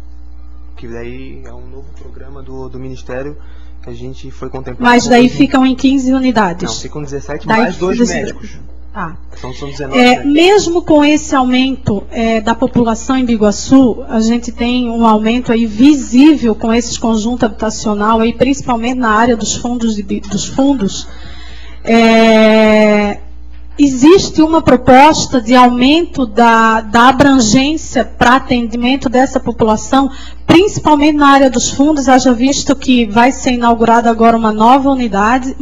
que daí é um novo programa do Ministério que a gente foi contemplado. Mas daí ficam em 15 unidades? Não, ficam 17 mais 2 médicos. Ah. Então são 19 médicos. Mesmo com esse aumento da população em Biguaçu, a gente tem um aumento aí visível com esse conjunto habitacional, aí, principalmente na área dos fundos. Existe uma proposta de aumento da abrangência para atendimento dessa população, principalmente na área dos fundos, haja visto que vai ser inaugurada agora uma nova unidade,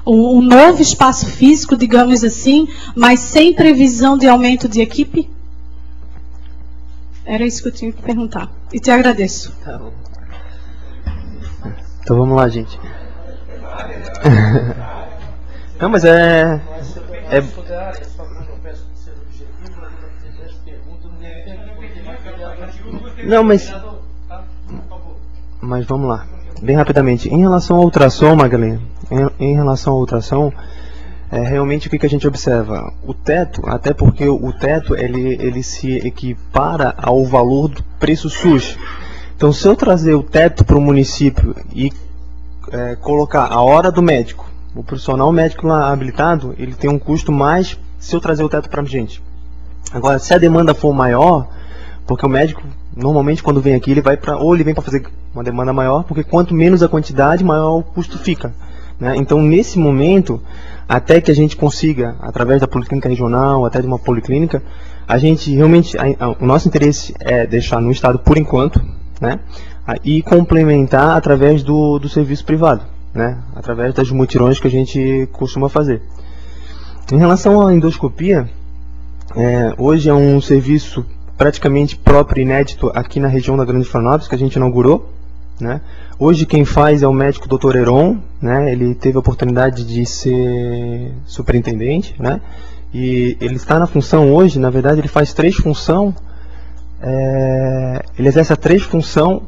um novo espaço físico, digamos assim, mas sem previsão de aumento de equipe? Era isso que eu tinha que perguntar. E te agradeço. Tá bom. Então vamos lá, gente. Não, mas Não, mas vamos lá, bem rapidamente. Em relação ao ultrassom, Magalhães, em relação ao ultrassom, realmente o que a gente observa? O teto, até porque o teto ele se equipara ao valor do preço SUS. Então, se eu trazer o teto para o município e colocar a hora do médico, o profissional médico lá habilitado, ele tem um custo mais se eu trazer o teto para a gente. Agora, se a demanda for maior, porque o médico, normalmente quando vem aqui, ele vem para fazer uma demanda maior, porque quanto menos a quantidade, maior o custo fica, né? Então, nesse momento, até que a gente consiga, através da policlínica regional, até de uma policlínica, a gente realmente, o nosso interesse é deixar no estado por enquanto, né? E complementar através do serviço privado, né? Através das mutirões que a gente costuma fazer. Em relação à endoscopia, hoje é um serviço praticamente próprio e inédito aqui na região da Grande Florianópolis, que a gente inaugurou, né? Hoje quem faz é o médico Dr. Heron, né? Ele teve a oportunidade de ser superintendente, né? E ele está na função hoje, na verdade ele faz 3 funções, ele exerce a 3 funções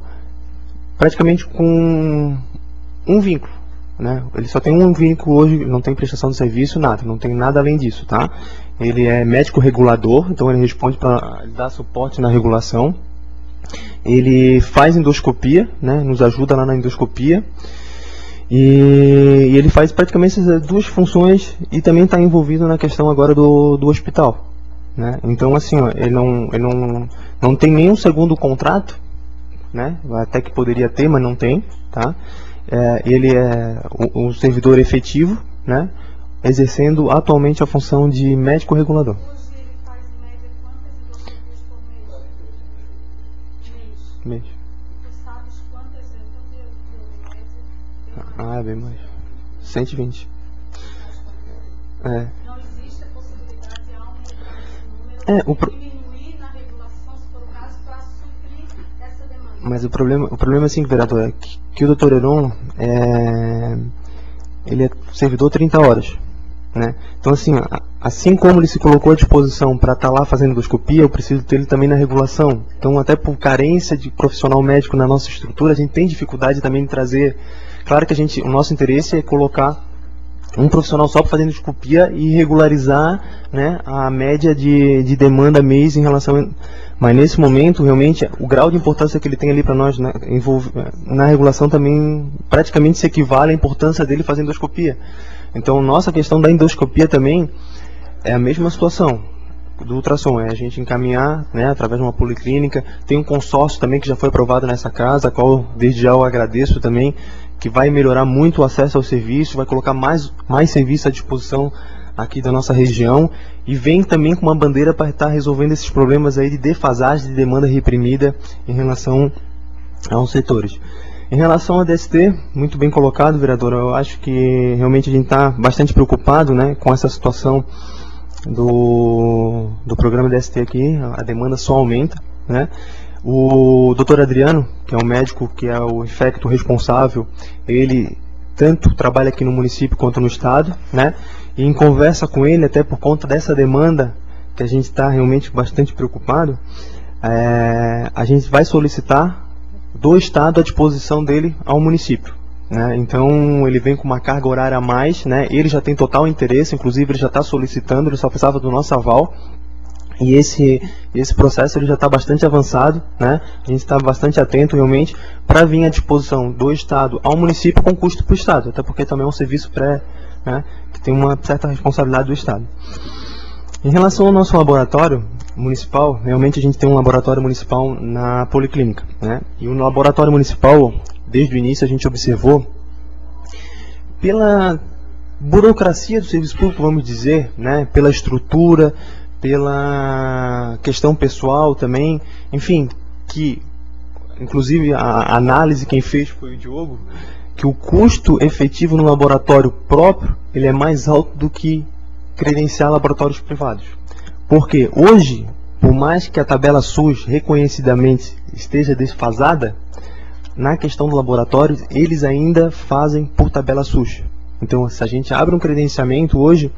praticamente com um vínculo, né? Ele só tem um vínculo hoje, não tem prestação de serviço, nada, não tem nada além disso, tá? Ele é médico regulador, então ele responde para dar suporte na regulação. Ele faz endoscopia, né? Nos ajuda lá na endoscopia. E ele faz praticamente essas 2 funções e também está envolvido na questão agora do hospital, né? Então, assim, ó, ele não tem nenhum segundo contrato, né? Até que poderia ter, mas não tem, tá? Ele é um servidor efetivo, né? Exercendo atualmente a função de médico regulador. Hoje ele faz em média quantas endoscopias por mês? Mês. Tu sabes quantas média? É bem mais. 120. Não existe a possibilidade de aumentar esse número, diminuir na regulação, se for o caso, para suprir essa demanda. Mas o problema assim, vereador, é que o Dr. Heron ele é servidor 30 horas, né? Então, assim como ele se colocou à disposição para estar lá fazendo endoscopia, eu preciso ter ele também na regulação. Então, até por carência de profissional médico na nossa estrutura, a gente tem dificuldade também de trazer. Claro que o nosso interesse é colocar um profissional só para fazer endoscopia e regularizar, né, a média de demanda mês em relação. Mas nesse momento, realmente, o grau de importância que ele tem ali para nós, né, na regulação também praticamente se equivale à importância dele fazer endoscopia. Então, nossa questão da endoscopia também é a mesma situação do ultrassom, é a gente encaminhar, né, através de uma policlínica. Tem um consórcio também que já foi aprovado nessa casa, a qual desde já eu agradeço também, que vai melhorar muito o acesso ao serviço, vai colocar mais serviço à disposição aqui da nossa região e vem também com uma bandeira para estar resolvendo esses problemas aí de defasagem de demanda reprimida em relação aos setores. Em relação à DST, muito bem colocado, vereador, eu acho que realmente a gente está bastante preocupado, né, com essa situação do programa DST aqui, a demanda só aumenta, né. O Dr. Adriano, que é um médico que é o infecto responsável, ele tanto trabalha aqui no município quanto no estado, né, e em conversa com ele, até por conta dessa demanda que a gente está realmente bastante preocupado, a gente vai solicitar do estado à disposição dele ao município, né? Então ele vem com uma carga horária a mais, né? Ele já tem total interesse, inclusive ele já está solicitando, ele só precisava do nosso aval. E esse processo ele já está bastante avançado, né? A gente está bastante atento realmente para vir à disposição do estado ao município com custo para o estado, até porque também é um serviço né, que tem uma certa responsabilidade do estado. Em relação ao nosso laboratório municipal, realmente a gente tem um laboratório municipal na Policlínica, né? E o laboratório municipal, desde o início a gente observou, pela burocracia do serviço público, vamos dizer, né? Pela estrutura, pela questão pessoal também, enfim, que inclusive a análise quem fez foi o Diogo, que o custo efetivo no laboratório próprio ele é mais alto do que credenciar laboratórios privados. Porque hoje, por mais que a tabela SUS reconhecidamente esteja desfasada, na questão do laboratório, eles ainda fazem por tabela SUS. Então, se a gente abre um credenciamento hoje,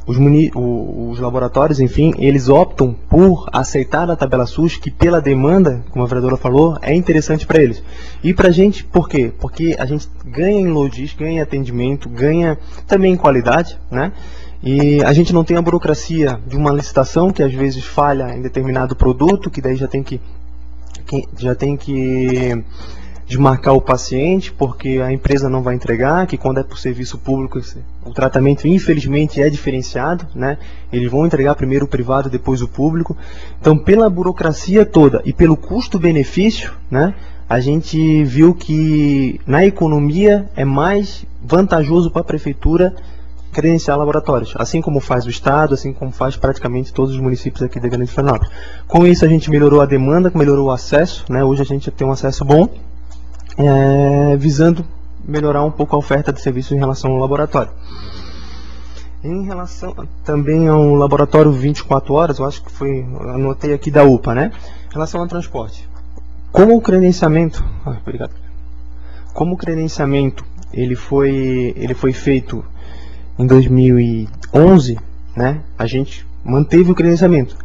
os laboratórios, enfim, eles optam por aceitar a tabela SUS, que pela demanda, como a vereadora falou, é interessante para eles. E para a gente, por quê? Porque a gente ganha em logística, ganha em atendimento, ganha também em qualidade, né? E a gente não tem a burocracia de uma licitação que às vezes falha em determinado produto, que daí já tem que desmarcar o paciente porque a empresa não vai entregar, que quando é por serviço público o tratamento infelizmente é diferenciado, né? Eles vão entregar primeiro o privado, depois o público. Então, pela burocracia toda e pelo custo-benefício, né, a gente viu que na economia é mais vantajoso para a prefeitura credenciar laboratórios, assim como faz o estado, assim como faz praticamente todos os municípios aqui da Grande Florianópolis. Com isso a gente melhorou a demanda, melhorou o acesso, né? Hoje a gente tem um acesso bom, visando melhorar um pouco a oferta de serviços em relação ao laboratório. Em relação também ao laboratório 24 horas, eu acho que foi, anotei aqui da UPA, né? Em relação ao transporte. Como o credenciamento, ele foi feito em 2011, né? A gente manteve o credenciamento.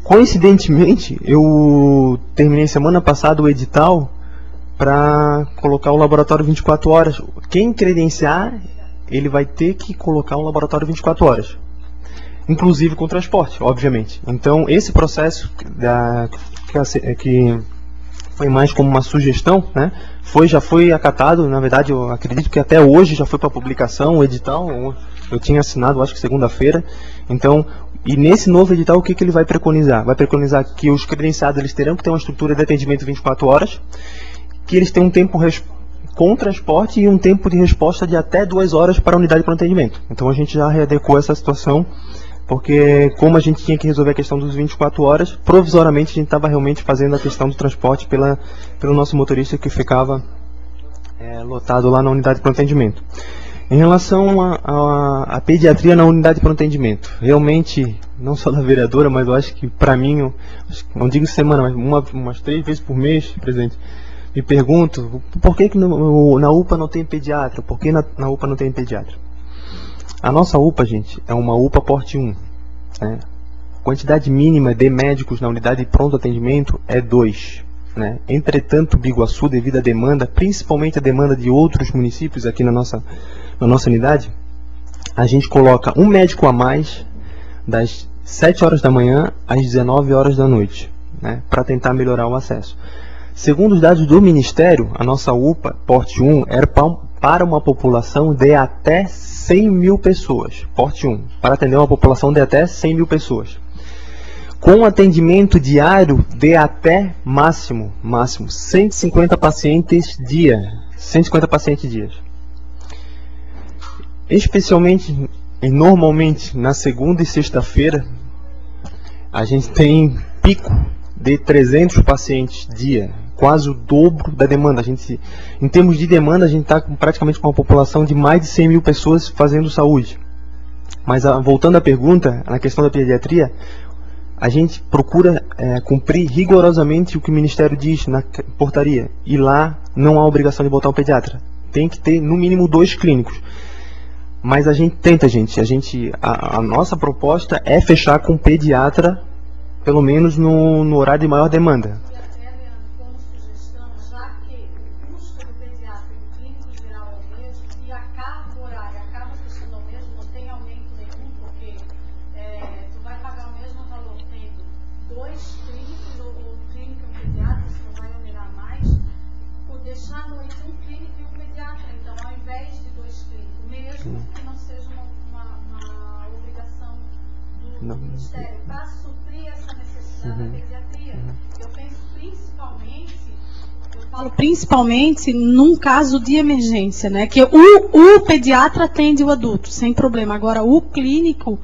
Coincidentemente, eu terminei semana passada o edital para colocar o laboratório 24 horas. Quem credenciar, ele vai ter que colocar um laboratório 24 horas. Inclusive com transporte, obviamente. Então, esse processo que foi mais como uma sugestão, né? Já foi acatado, na verdade, eu acredito que até hoje já foi para publicação o edital. Eu tinha assinado, acho que segunda-feira. Então, e nesse novo edital, o que ele vai preconizar? Vai preconizar que os credenciados eles terão que ter uma estrutura de atendimento 24 horas, que eles têm um tempo com transporte e um tempo de resposta de até 2 horas para a unidade de atendimento. Então a gente já readequou essa situação, porque como a gente tinha que resolver a questão dos 24 horas, provisoriamente a gente estava realmente fazendo a questão do transporte pelo nosso motorista que ficava lotado lá na unidade de atendimento. Em relação à pediatria na unidade de atendimento, realmente, não só da vereadora, mas eu acho que para mim, não digo semana, mas umas 3 vezes por mês, presidente, me pergunto por que na UPA não tem pediatra, por que na UPA não tem pediatra. A nossa UPA, gente, é uma UPA porte 1. Né? A quantidade mínima de médicos na unidade de pronto atendimento é 2. Né? Entretanto, Biguaçu, devido à demanda, principalmente a demanda de outros municípios aqui na nossa unidade, a gente coloca um médico a mais das 7 horas da manhã às 19 horas da noite, né? Para tentar melhorar o acesso. Segundo os dados do Ministério, a nossa UPA, porte 1, era para uma população de até 100 mil pessoas. Porte 1, para atender uma população de até 100 mil pessoas. Com atendimento diário de até máximo 150 pacientes dia. 150 pacientes dias. especialmente e normalmente na segunda e sexta-feira, a gente tem pico de 300 pacientes dia, quase o dobro da demanda. Em termos de demanda, a gente está praticamente com uma população de mais de 100 mil pessoas fazendo saúde. Mas voltando à pergunta, na questão da pediatria, a gente procura cumprir rigorosamente o que o Ministério diz na portaria. E lá não há obrigação de botar um pediatra. Tem que ter no mínimo 2 clínicos. Mas a gente tenta, a nossa proposta é fechar com pediatra, pelo menos no horário de maior demanda. Como sugestão, já que o custo do pediatra e do clínico geral é o mesmo, e a carga horária acaba sendo o mesmo, não tem aumento nenhum, porque tu vai pagar o mesmo valor tendo 2 clínicos, ou clínico e um pediatra, você não vai onerar mais, por deixar à noite um clínico e um pediatra. Então, ao invés de 2 clínicos, mesmo que não seja uma obrigação do Ministério, para suprir essa necessidade da pediatria. Eu penso principalmente num caso de emergência, né? Que o pediatra atende o adulto, sem problema. Agora, o clínico,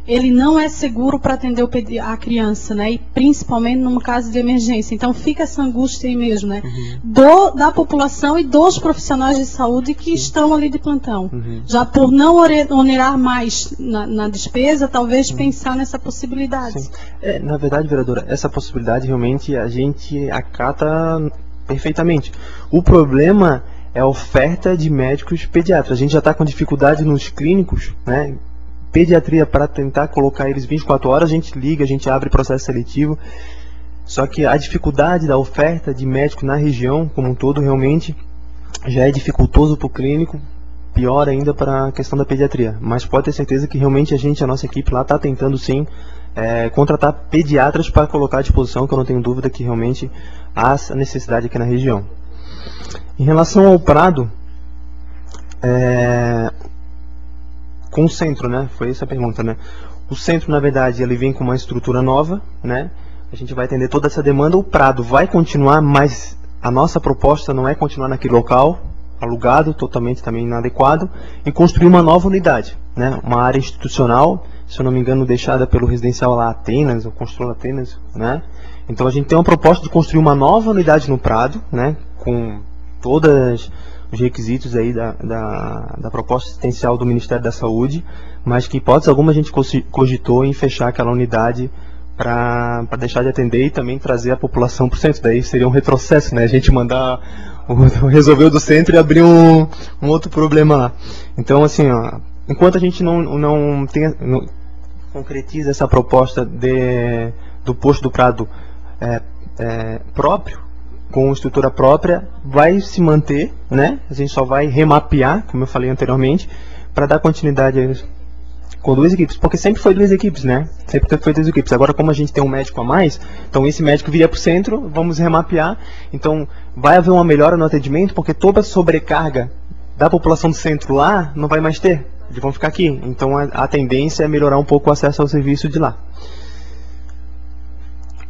ele não é seguro para atender a criança, né? E principalmente num caso de emergência. Então fica essa angústia aí mesmo, né? Da população e dos profissionais de saúde que estão ali de plantão. Já por não onerar mais na despesa, talvez pensar nessa possibilidade. Na verdade, vereadora, essa possibilidade realmente a gente acata perfeitamente. O problema é a oferta de médicos pediatras. A gente já está com dificuldade nos clínicos, né? Pediatria, para tentar colocar eles 24 horas, a gente liga, a gente abre processo seletivo. Só que a dificuldade da oferta de médico na região como um todo realmente já é dificultoso para o clínico, pior ainda para a questão da pediatria. Mas pode ter certeza que realmente a nossa equipe lá está tentando sim contratar pediatras para colocar à disposição, que eu não tenho dúvida que realmente há essa necessidade aqui na região. Em relação ao Prado, com o centro, né? Foi essa a pergunta, né? O centro, na verdade, ele vem com uma estrutura nova, né? A gente vai atender toda essa demanda. O Prado vai continuar, mas a nossa proposta não é continuar naquele local alugado, totalmente também inadequado, e construir uma nova unidade, né? Uma área institucional, se eu não me engano, deixada pelo residencial lá Atenas, ou Construtor Atenas, né? Então a gente tem uma proposta de construir uma nova unidade no Prado, né? Com todas os requisitos aí da proposta assistencial do Ministério da Saúde, mas que, hipótese alguma, a gente cogitou em fechar aquela unidade para deixar de atender e também trazer a população para o centro. Daí seria um retrocesso, né? A gente mandar resolver o do centro e abrir um outro problema lá. Então, assim, ó, enquanto a gente não concretiza essa proposta do posto do Prado próprio, com estrutura própria, vai se manter, né? A gente só vai remapear, como eu falei anteriormente, para dar continuidade com 2 equipes, porque sempre foi 2 equipes, né? Sempre foi 2 equipes. Agora, como a gente tem um médico a mais, então esse médico viria para o centro, vamos remapear, então vai haver uma melhora no atendimento, porque toda a sobrecarga da população do centro lá não vai mais ter, eles vão ficar aqui. Então a tendência é melhorar um pouco o acesso ao serviço de lá.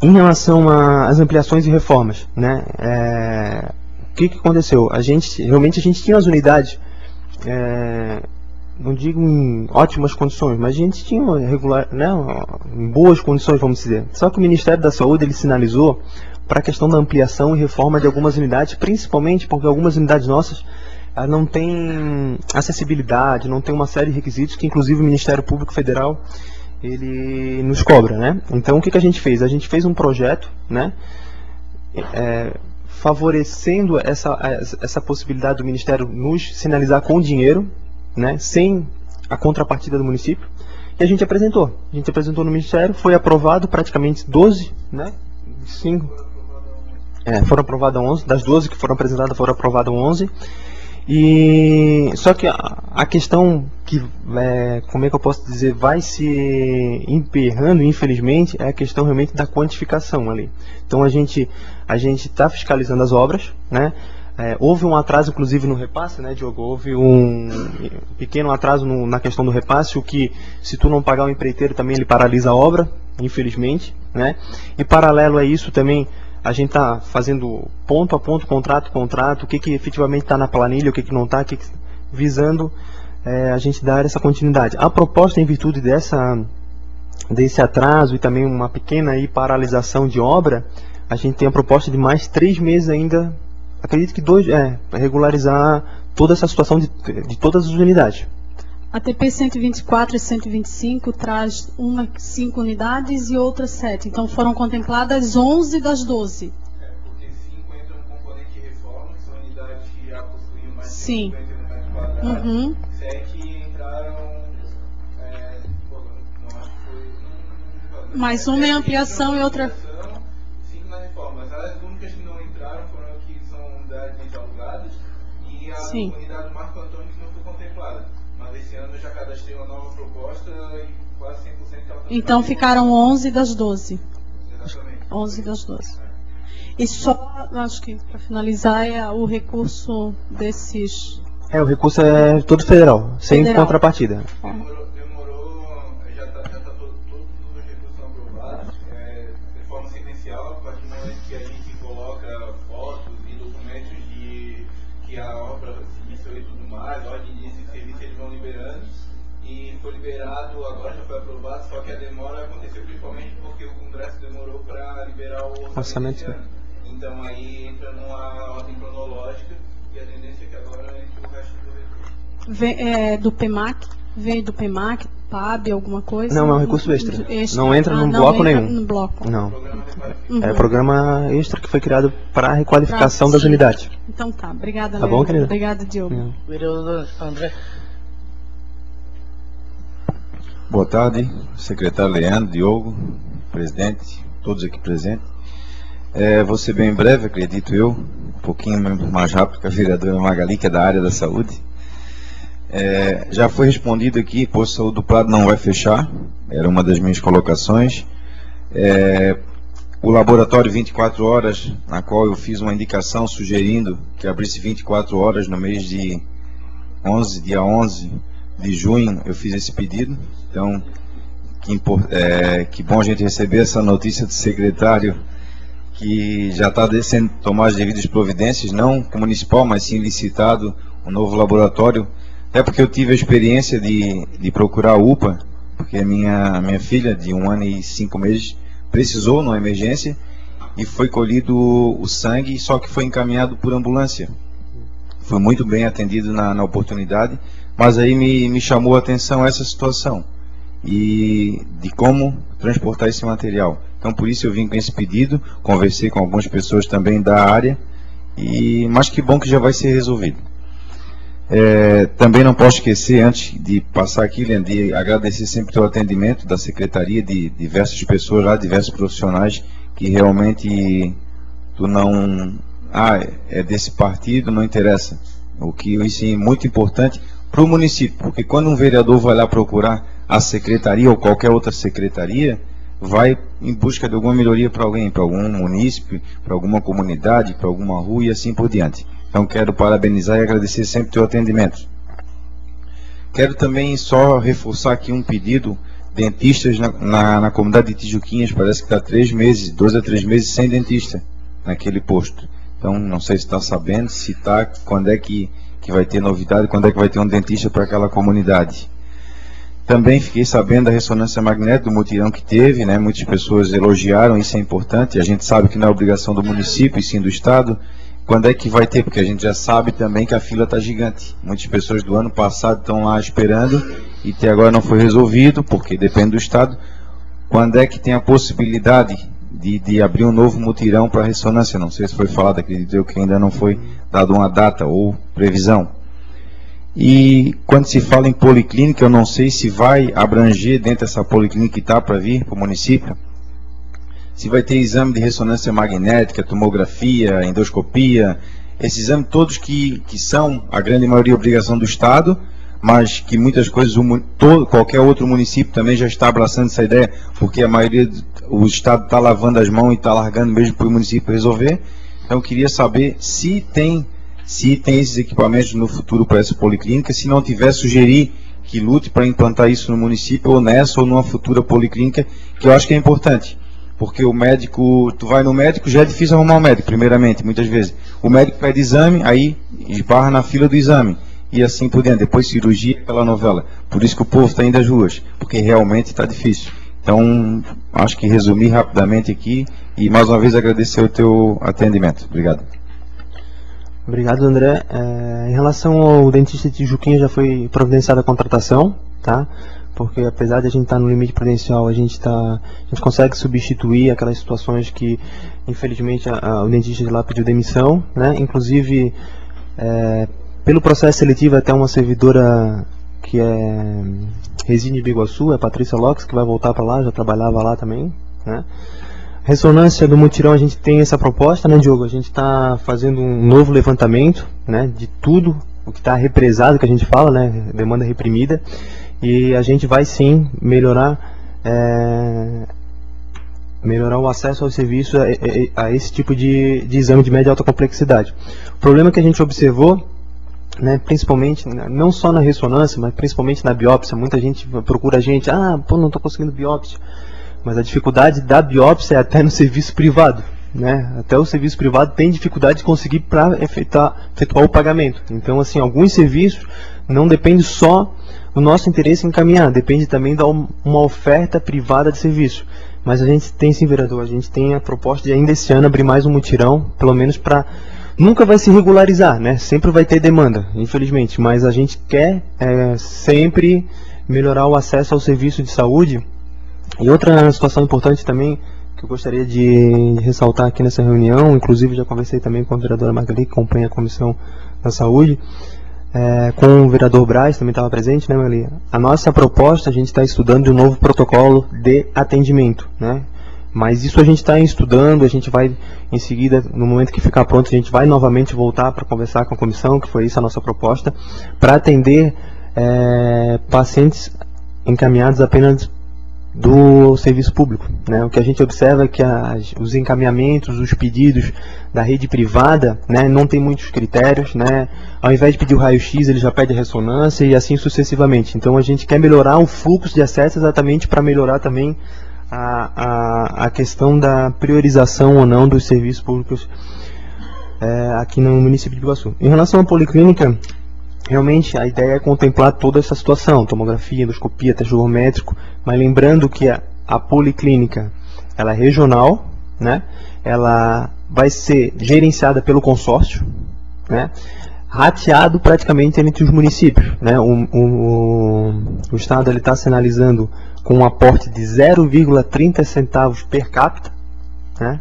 Em relação às ampliações e reformas, né? O que aconteceu? Realmente a gente tinha as unidades, não digo em ótimas condições, mas a gente tinha em boas condições, vamos dizer. Só que o Ministério da Saúde ele sinalizou para a questão da ampliação e reforma de algumas unidades, principalmente porque algumas unidades nossas não têm acessibilidade, não tem uma série de requisitos que inclusive o Ministério Público Federal ele nos cobra, né? Então o que a gente fez? A gente fez um projeto, né? Favorecendo essa possibilidade do Ministério nos sinalizar com dinheiro, né? Sem a contrapartida do município, e a gente apresentou. A gente apresentou no Ministério, foi aprovado praticamente 12, né? 5. Foram aprovadas 11, das 12 que foram apresentadas foram aprovadas 11. E só que a questão que, como é que eu posso dizer, vai se emperrando, infelizmente, é a questão realmente da quantificação ali. Então a gente está fiscalizando as obras, né? Houve um atraso, inclusive, no repasse, né, Diogo? Houve um pequeno atraso na questão do repasse, o que, se tu não pagar o empreiteiro, também ele paralisa a obra, infelizmente, né? E paralelo a isso também, a gente está fazendo ponto a ponto, contrato a contrato, o que efetivamente está na planilha, o que não está, visando a gente dar essa continuidade. A proposta, em virtude desse atraso e também uma pequena aí paralisação de obra, a gente tem a proposta de mais 3 meses ainda, acredito que 2, para regularizar toda essa situação de todas as unidades. A TP 124 e 125 traz 5 unidades e outras 7. Então foram contempladas 11 das 12. Porque 5 entram no componente de reforma, que são unidades que já possuíam mais de Sim. 50 metros quadrados. Uhum. 7 entraram, não acho que foi... Mais uma em ampliação e outra... 5 na reforma. As únicas que não entraram foram as que são unidades alugadas e a Sim. unidade do Marco Antônio que não foi contemplada. Mas esse ano eu já cadastrei uma nova proposta e quase 100% que ela foi... Então ficaram 11 das 12. Exatamente. 11 das 12. E só, acho que para finalizar, é o recurso desses... O recurso é todo federal, sem Federal. contrapartida. Demorou, já tá todos os recursos são aprovados, de forma sequencial, a partir do momento que a gente coloca fotos e documentos que a obra se iniciou e tudo mais, ordem de início de serviço, eles vão liberando, e foi liberado, agora já foi aprovado, só que a demora aconteceu principalmente porque o Congresso demorou para liberar o orçamento desse ano. Então aí entra numa ordem cronológica e a tendência é que agora entre o resto do recurso. Do PEMAC? Veio do PEMAC, PAB, alguma coisa? Não, é um recurso extra. Não entra num bloco entra nenhum. No bloco. Não. Uhum. É programa extra que foi criado para a requalificação das unidades. Então tá, obrigada, Tá bom, Leandro. querida? Obrigada, Diogo. Vereador André. Boa tarde, secretário Leandro, Diogo, presidente, todos aqui presentes. Vou ser bem breve, acredito eu, um pouquinho mais rápido que a vereadora Magali, que é da área da saúde. Já foi respondido aqui, posto de saúde do Prado não vai fechar, era uma das minhas colocações. O laboratório 24 horas, na qual eu fiz uma indicação sugerindo que abrisse 24 horas no mês de dia 11 de junho, eu fiz esse pedido. Então, que bom a gente receber essa notícia do secretário, que já está sendo tomadas as devidas providências, não municipal, mas sim licitado um novo laboratório. Até porque eu tive a experiência de procurar a UPA, porque a minha filha, de 1 ano e 5 meses, precisou numa emergência e foi colhido o sangue, só que foi encaminhado por ambulância. Foi muito bem atendido na oportunidade, mas aí me chamou a atenção essa situação e de como transportar esse material. Então por isso eu vim com esse pedido, conversei com algumas pessoas também da área, mas que bom que já vai ser resolvido. Também não posso esquecer, antes de passar aqui, Leandro, de agradecer sempre o atendimento da secretaria, de diversas pessoas lá, diversos profissionais, que realmente tu não... é desse partido, não interessa. O que isso é muito importante para o município, porque quando um vereador vai lá procurar a secretaria ou qualquer outra secretaria, vai em busca de alguma melhoria para alguém, para algum munícipe, para alguma comunidade, para alguma rua e assim por diante. Então quero parabenizar e agradecer sempre o teu atendimento. Quero também só reforçar aqui um pedido: dentistas na comunidade de Tijuquinhas, parece que está 3 meses, 2 a 3 meses sem dentista naquele posto. Então não sei se está sabendo, se está, quando é que vai ter novidade, quando é que vai ter um dentista para aquela comunidade. Também fiquei sabendo da ressonância magnética, do mutirão que teve, né? Muitas pessoas elogiaram, isso é importante. A gente sabe que não é obrigação do município, e sim do Estado. Quando é que vai ter? Porque a gente já sabe também que a fila está gigante. Muitas pessoas do ano passado estão lá esperando e até agora não foi resolvido, porque depende do Estado. Quando é que tem a possibilidade de abrir um novo mutirão para ressonância? Não sei se foi falado, acredito eu que ainda não foi dado uma data ou previsão. E quando se fala em policlínica, eu não sei se vai abranger dentro dessa policlínica que está para vir para o município, se vai ter exame de ressonância magnética, tomografia, endoscopia, esses exames todos que são, a grande maioria, obrigação do Estado, mas que muitas coisas, qualquer outro município também já está abraçando essa ideia, porque a maioria, o Estado está lavando as mãos e está largando mesmo para o município resolver. Então eu queria saber se tem esses equipamentos no futuro para essa policlínica. Se não tiver, sugerir que lute para implantar isso no município, ou nessa ou numa futura policlínica, que eu acho que é importante. Porque o médico, tu vai no médico, já é difícil arrumar um médico, primeiramente, muitas vezes. O médico pede exame, aí esbarra na fila do exame. e assim por diante. Depois cirurgia, aquela novela. Por isso que o povo está indo às ruas, porque realmente está difícil. Então, acho que resumi rapidamente aqui e mais uma vez agradecer o teu atendimento. Obrigado. Obrigado, André. Em relação ao dentista de Tijuquinha, já foi providenciada a contratação, tá? Porque apesar de a gente estar no limite prudencial, a gente consegue substituir aquelas situações que, infelizmente, o dentista de lá pediu demissão, né? Inclusive, pelo processo seletivo, até uma servidora que reside em Biguaçu, a Patrícia Lopes, que vai voltar para lá, já trabalhava lá também, né? Ressonância do mutirão, a gente tem essa proposta, né, Diogo? A gente está fazendo um novo levantamento, né, de tudo o que está represado, que a gente fala, né, demanda reprimida, e a gente vai sim melhorar o acesso ao serviço a esse tipo de exame de média e alta complexidade. O problema que a gente observou, né, principalmente, não só na ressonância, mas principalmente na biópsia, muita gente procura a gente, não estou conseguindo biópsia. Mas a dificuldade da biópsia é até no serviço privado, né? Até o serviço privado tem dificuldade de conseguir para efetuar o pagamento. Então, assim, alguns serviços não dependem só do nosso interesse em encaminhar, depende também de uma oferta privada de serviço. Mas a gente tem sim, vereador, a gente tem a proposta de ainda esse ano abrir mais um mutirão, pelo menos para... Nunca vai se regularizar, né? Sempre vai ter demanda, infelizmente, mas a gente quer sempre melhorar o acesso ao serviço de saúde. E outra situação importante também, que eu gostaria de ressaltar aqui nessa reunião, inclusive já conversei também com a vereadora Magali, que acompanha a Comissão da Saúde, com o vereador Braz, também estava presente, né, Magali? A nossa proposta, a gente está estudando um novo protocolo de atendimento, né? Mas isso a gente está estudando, a gente vai, em seguida, no momento que ficar pronto, a gente vai novamente voltar para conversar com a comissão, que foi isso a nossa proposta, para atender pacientes encaminhados apenas do serviço público, né? O que a gente observa é que os encaminhamentos, os pedidos da rede privada, né, não tem muitos critérios, né? Ao invés de pedir o raio-x, ele já pede a ressonância e assim sucessivamente. Então a gente quer melhorar o fluxo de acesso exatamente para melhorar também a questão da priorização ou não dos serviços públicos aqui no município de Biguaçu. Em relação à policlínica, realmente a ideia é contemplar toda essa situação, tomografia, endoscopia, teste ergométrico, mas lembrando que a policlínica ela é regional, né? Ela vai ser gerenciada pelo consórcio, né? Rateado praticamente entre os municípios, né? O Estado está sinalizando com um aporte de 0,30 centavos per capita, né?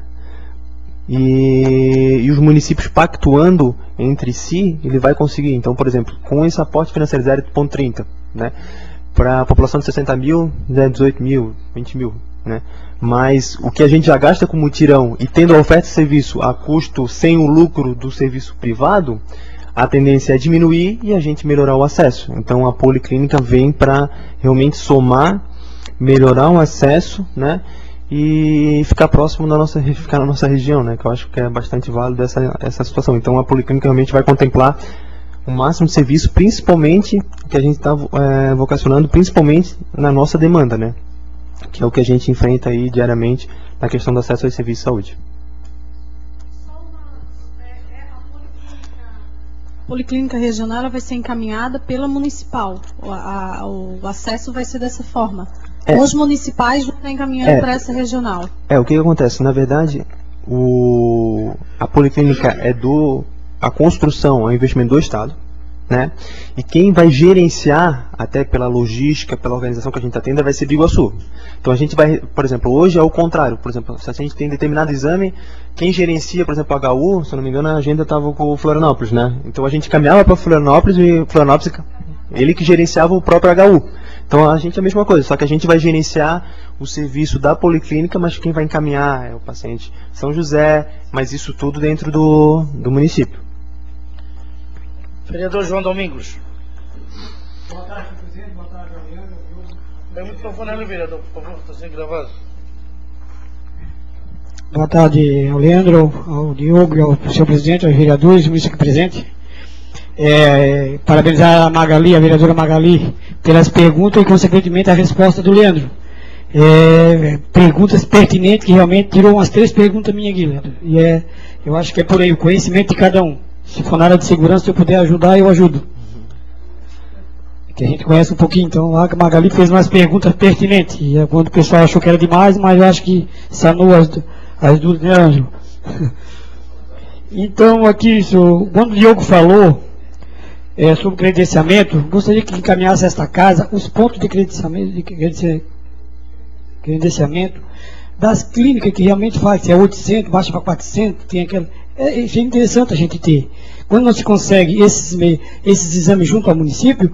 E os municípios pactuando entre si, ele vai conseguir. Então, por exemplo, com esse aporte financeiro 0,30, né, para a população de 60 mil, 18 mil, 20 mil, né, mas o que a gente já gasta com mutirão e tendo a oferta de serviço a custo sem o lucro do serviço privado, a tendência é diminuir e a gente melhorar o acesso. Então a policlínica vem para realmente somar, melhorar o acesso, né, e ficar próximo ficar na nossa região, né, que eu acho que é bastante válido essa situação. Então a policlínica realmente vai contemplar o máximo de serviço, principalmente que a gente está vocacionando, principalmente na nossa demanda, né, que é o que a gente enfrenta aí diariamente na questão do acesso aos serviços de saúde. A policlínica regional ela vai ser encaminhada pela municipal, o acesso vai ser dessa forma. Os municipais vão estar encaminhando para essa regional. O que acontece? Na verdade, a policlínica a construção é um investimento do Estado, né? E quem vai gerenciar, até pela logística, pela organização que a gente está tendo, vai ser Biguaçu. Então a gente vai, por exemplo, hoje é o contrário. Por exemplo, se a gente tem determinado exame, quem gerencia, por exemplo, o HU, se eu não me engano, a agenda estava com o Florianópolis, né? Então a gente caminhava para Florianópolis e Florianópolis, ele que gerenciava o próprio HU. Então a gente é a mesma coisa, só que a gente vai gerenciar o serviço da policlínica, mas quem vai encaminhar é o paciente São José, mas isso tudo dentro do município. Vereador João Domingos. Boa tarde, presidente. Boa tarde, Leandro. Põe o microfone ali, vereador, por favor, está sendo gravado. Boa tarde ao Leandro, ao Diogo, ao senhor presidente, aos vereadores, ao município presente. Parabenizar a Magali, a vereadora Magali, pelas perguntas e, consequentemente, a resposta do Leandro. Perguntas pertinentes, que realmente tirou umas 3 perguntas minhas aqui, Leandro. E eu acho que é por aí, o conhecimento de cada um. Se for na área de segurança, se eu puder ajudar, eu ajudo. que a gente conhece um pouquinho. Então a Magali fez umas perguntas pertinentes, e quando o pessoal achou que era demais, mas eu acho que sanou as dúvidas, né, Ângelo? Então aqui, quando o Diogo falou sobre credenciamento, gostaria que encaminhasse esta casa os pontos de credenciamento das clínicas que realmente faz, se é 800, baixa para 400, tem aquela... Isso é interessante a gente ter. Quando não se consegue esses exames junto ao município,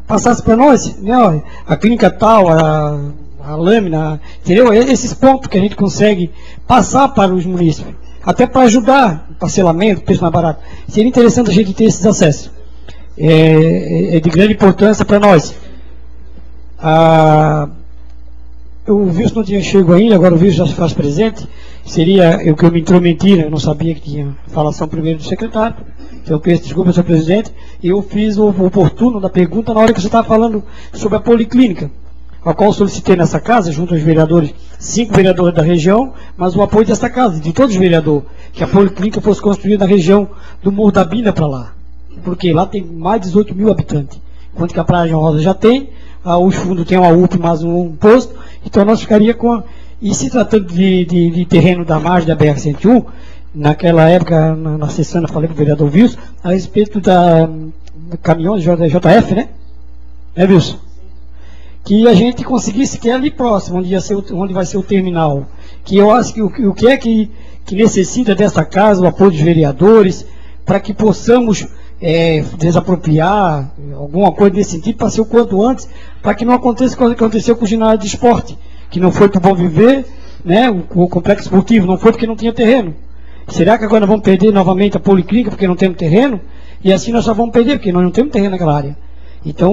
passasse para nós, né, ó, a clínica tal, a lâmina, entendeu? Esses pontos que a gente consegue passar para os municípios, até para ajudar o parcelamento, o preço mais barato. Seria interessante a gente ter esses acessos. É de grande importância para nós. O Wilson não tinha chego ainda, agora o Wilson já se faz presente. Seria o que eu me intrometi, né? Eu não sabia que tinha falação primeiro do secretário. Então eu peço desculpa, senhor presidente. Eu fiz o oportuno da pergunta na hora que você estava falando sobre a policlínica, a qual solicitei nessa casa, junto aos vereadores, 5 vereadores da região, mas o apoio dessa casa, de todos os vereadores, que a policlínica fosse construída na região do Morro da Bina para lá. Porque lá tem mais de 18 mil habitantes, enquanto que a Praia João Rosa já tem, os fundos tem uma UP mais um posto, então nós ficaria com E se tratando de terreno da margem da BR-101, naquela época, na sessão, eu falei com o vereador Wilson, a respeito do caminhão JF, né? É, Wilson? Que a gente conseguisse, que é ali próximo, onde vai ser o terminal. Que eu acho que o que é que necessita dessa casa, o apoio dos vereadores, para que possamos desapropriar alguma coisa nesse sentido, para ser o quanto antes, para que não aconteça o que aconteceu com o ginásio de esporte, que não foi para o Bom Viver, né, o complexo esportivo, não foi porque não tinha terreno. Será que agora vamos perder novamente a policlínica porque não temos terreno? E assim nós só vamos perder, porque nós não temos terreno naquela área. Então,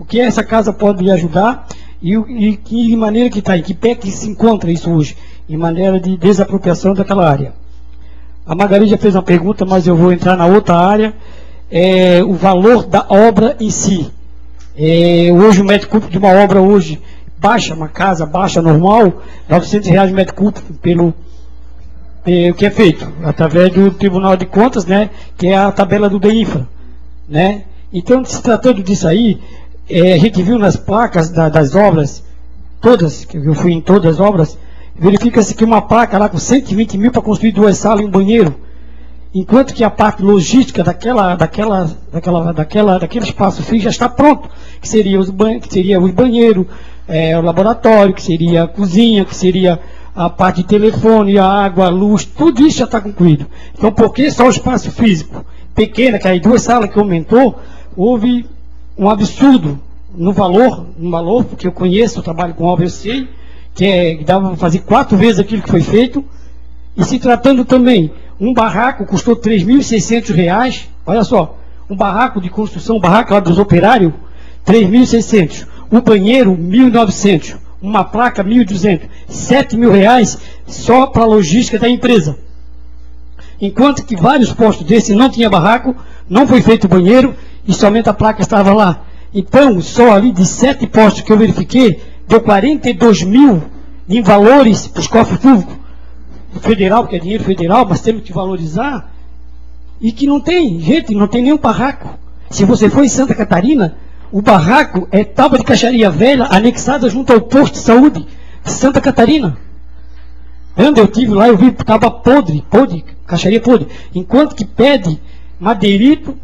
o que essa casa pode ajudar, e que maneira que está, em que pé que se encontra isso hoje, em maneira de desapropriação daquela área. A Margarida já fez uma pergunta, mas eu vou entrar na outra área, o valor da obra em si. Hoje o metro cúbico de uma obra hoje, baixa, uma casa baixa, normal, R$900 o metro cúbico pelo... o que é feito? Através do Tribunal de Contas, né, que é a tabela do DEINFRA, né? Então, se tratando disso aí, a gente viu nas placas das obras, todas, que eu fui em todas as obras, verifica-se que uma placa lá com 120 mil para construir 2 salas e um banheiro, enquanto que a parte logística daquele espaço fixo já está pronto, que seria os banheiros, o laboratório, que seria a cozinha, que seria a parte de telefone, a água, a luz, tudo isso já está concluído. Então, por que só o espaço físico pequeno, que aí 2 salas que aumentou, houve um absurdo no valor, porque eu conheço, eu trabalho com obra, eu sei, que dava para fazer 4 vezes aquilo que foi feito. E se tratando também, um barraco custou R$3.600, olha só, um barraco de construção, um barraco lá dos operários, R$3.600, o banheiro, R$1.900, uma placa, R$1.200, R$7.000 só para a logística da empresa. Enquanto que vários postos desses não tinha barraco, não foi feito o banheiro e somente a placa estava lá. Então, só ali de 7 postos que eu verifiquei, deu 42 mil em valores para os cofres públicos. Federal, que é dinheiro federal, mas temos que valorizar. E que não tem, gente, não tem nenhum barraco. Se você for em Santa Catarina, o barraco é tábua de caixaria velha anexada junto ao posto de saúde de Santa Catarina. Quando eu estive lá, eu vi tábua podre, caixaria podre. Enquanto que pede madeirito,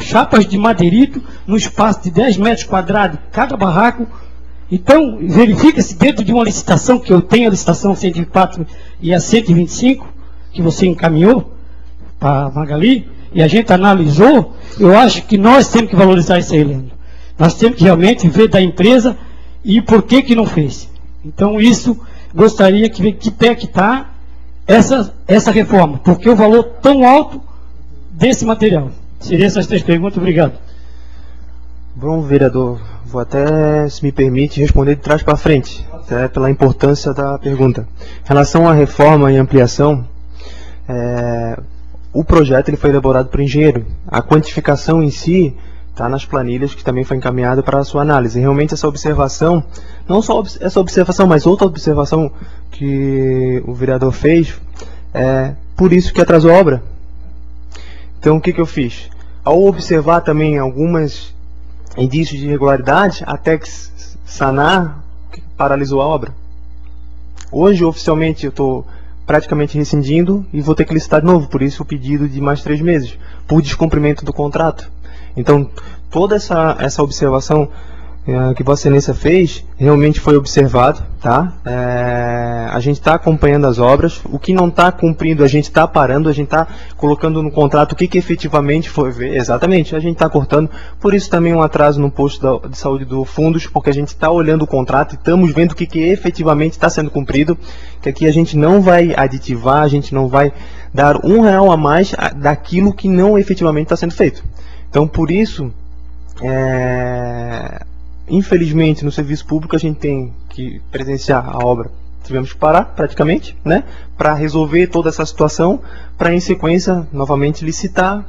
chapas de madeirito, no espaço de 10 metros quadrados cada barraco. Então, verifica-se dentro de uma licitação, que eu tenho a licitação 104 e a 125, que você encaminhou para a Magali, e a gente analisou, eu acho que nós temos que valorizar isso aí, Leandro. Nós temos que realmente ver da empresa e por que não fez. Então, isso, gostaria que ver que pé que está essa reforma, porque o valor tão alto desse material. Seriam essas 3 perguntas, obrigado. Bom, vereador, vou até, se me permite, responder de trás para frente, até pela importância da pergunta. Em relação à reforma e ampliação, o projeto ele foi elaborado por engenheiro. A quantificação em si está nas planilhas, que também foi encaminhada para a sua análise. E realmente essa observação, não só essa observação, mas outra observação que o vereador fez, por isso que atrasou a obra. Então, o que eu fiz? Ao observar também algumas indícios de irregularidade até que sanar, paralisou a obra. Hoje, oficialmente, eu estou praticamente rescindindo e vou ter que licitar de novo, por isso o pedido de mais 3 meses, por descumprimento do contrato. Então, toda essa observação que Vossa Excelência fez, realmente foi observado, tá? A gente está acompanhando as obras, o que não está cumprindo, a gente está parando, a gente está colocando no contrato o que efetivamente foi ver, exatamente, a gente está cortando, por isso também um atraso no posto de saúde do Fundos, porque a gente está olhando o contrato e estamos vendo o que efetivamente está sendo cumprido, que aqui a gente não vai aditivar, a gente não vai dar R$1 a mais daquilo que não efetivamente está sendo feito. Então, por isso, infelizmente, no serviço público a gente tem que presenciar a obra. Tivemos que parar, praticamente, né, para resolver toda essa situação, para em sequência, novamente, licitar,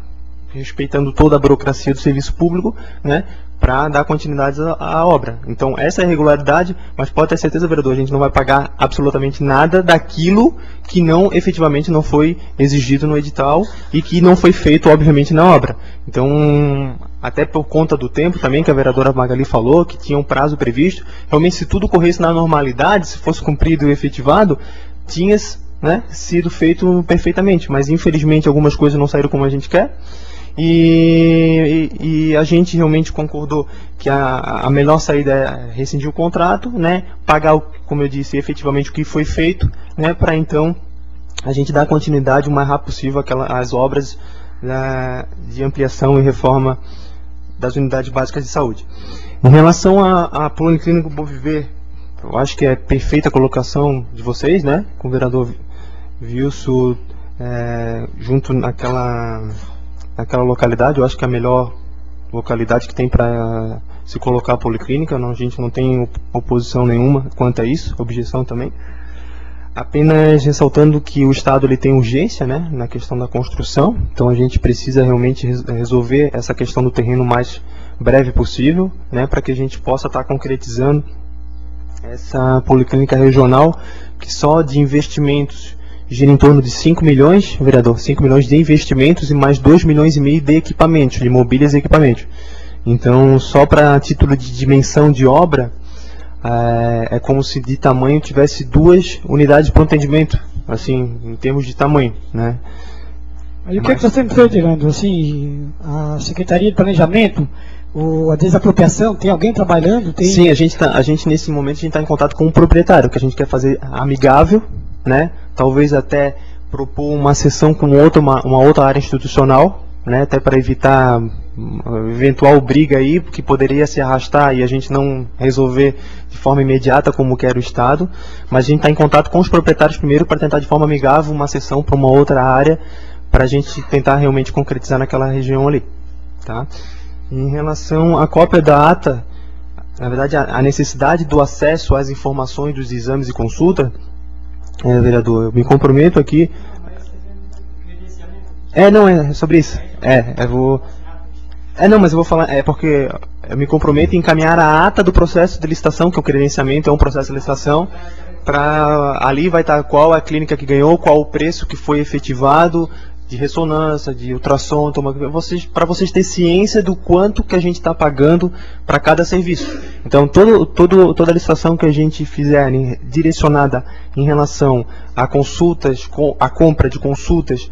respeitando toda a burocracia do serviço público, né, para dar continuidade à obra. Então, essa é a irregularidade, mas pode ter certeza, vereador, a gente não vai pagar absolutamente nada daquilo que não, efetivamente, não foi exigido no edital e que não foi feito, obviamente, na obra. Então, até por conta do tempo também, que a vereadora Magali falou, que tinha um prazo previsto, realmente, se tudo corresse na normalidade, se fosse cumprido e efetivado, tinha, né, sido feito perfeitamente. Mas, infelizmente, algumas coisas não saíram como a gente quer. E a gente realmente concordou que a melhor saída é rescindir o contrato, né, pagar, como eu disse, efetivamente o que foi feito, né, para então a gente dar continuidade o mais rápido possível às obras de ampliação e reforma das unidades básicas de saúde. Em relação à Policlínica Bom Viver, eu acho que é perfeita a colocação de vocês, né, com o vereador Wilson, junto naquela localidade. Eu acho que é a melhor localidade que tem para se colocar a policlínica. A gente não tem oposição nenhuma quanto a isso, objeção também. Apenas ressaltando que o Estado ele tem urgência, né, na questão da construção, então a gente precisa realmente resolver essa questão do terreno o mais breve possível, né, para que a gente possa estar concretizando essa policlínica regional, que só de investimentos gira em torno de 5 milhões, vereador, 5 milhões de investimentos e mais 2,5 milhões de equipamentos, de mobílias e equipamentos. Então, só para título de dimensão de obra, é como se de tamanho tivesse 2 unidades de pronto atendimento, assim, em termos de tamanho, né? Mas o que está sendo feito, Irando? Assim, a Secretaria de Planejamento, a desapropriação, tem alguém trabalhando? Sim, a gente nesse momento a gente está em contato com o proprietário, que a gente quer fazer amigável, né? Talvez até propor uma sessão com uma outra área institucional, né? Até para evitar eventual briga aí, que poderia se arrastar e a gente não resolver de forma imediata como quer o Estado, mas a gente está em contato com os proprietários primeiro para tentar de forma amigável uma sessão para uma outra área, para a gente tentar realmente concretizar naquela região ali, tá? Em relação à cópia da ata, na verdade a necessidade do acesso às informações dos exames e consulta, vereador, eu me comprometo aqui. Não, é sobre isso. Mas eu vou falar, porque eu me comprometo em encaminhar a ata do processo de licitação, que é o credenciamento, é um processo de licitação, ali vai estar qual a clínica que ganhou, qual o preço que foi efetivado, de ressonância, de ultrassom, para vocês terem ciência do quanto que a gente está pagando para cada serviço. Então, toda a licitação que a gente fizer direcionada em relação a consultas, a compra de consultas,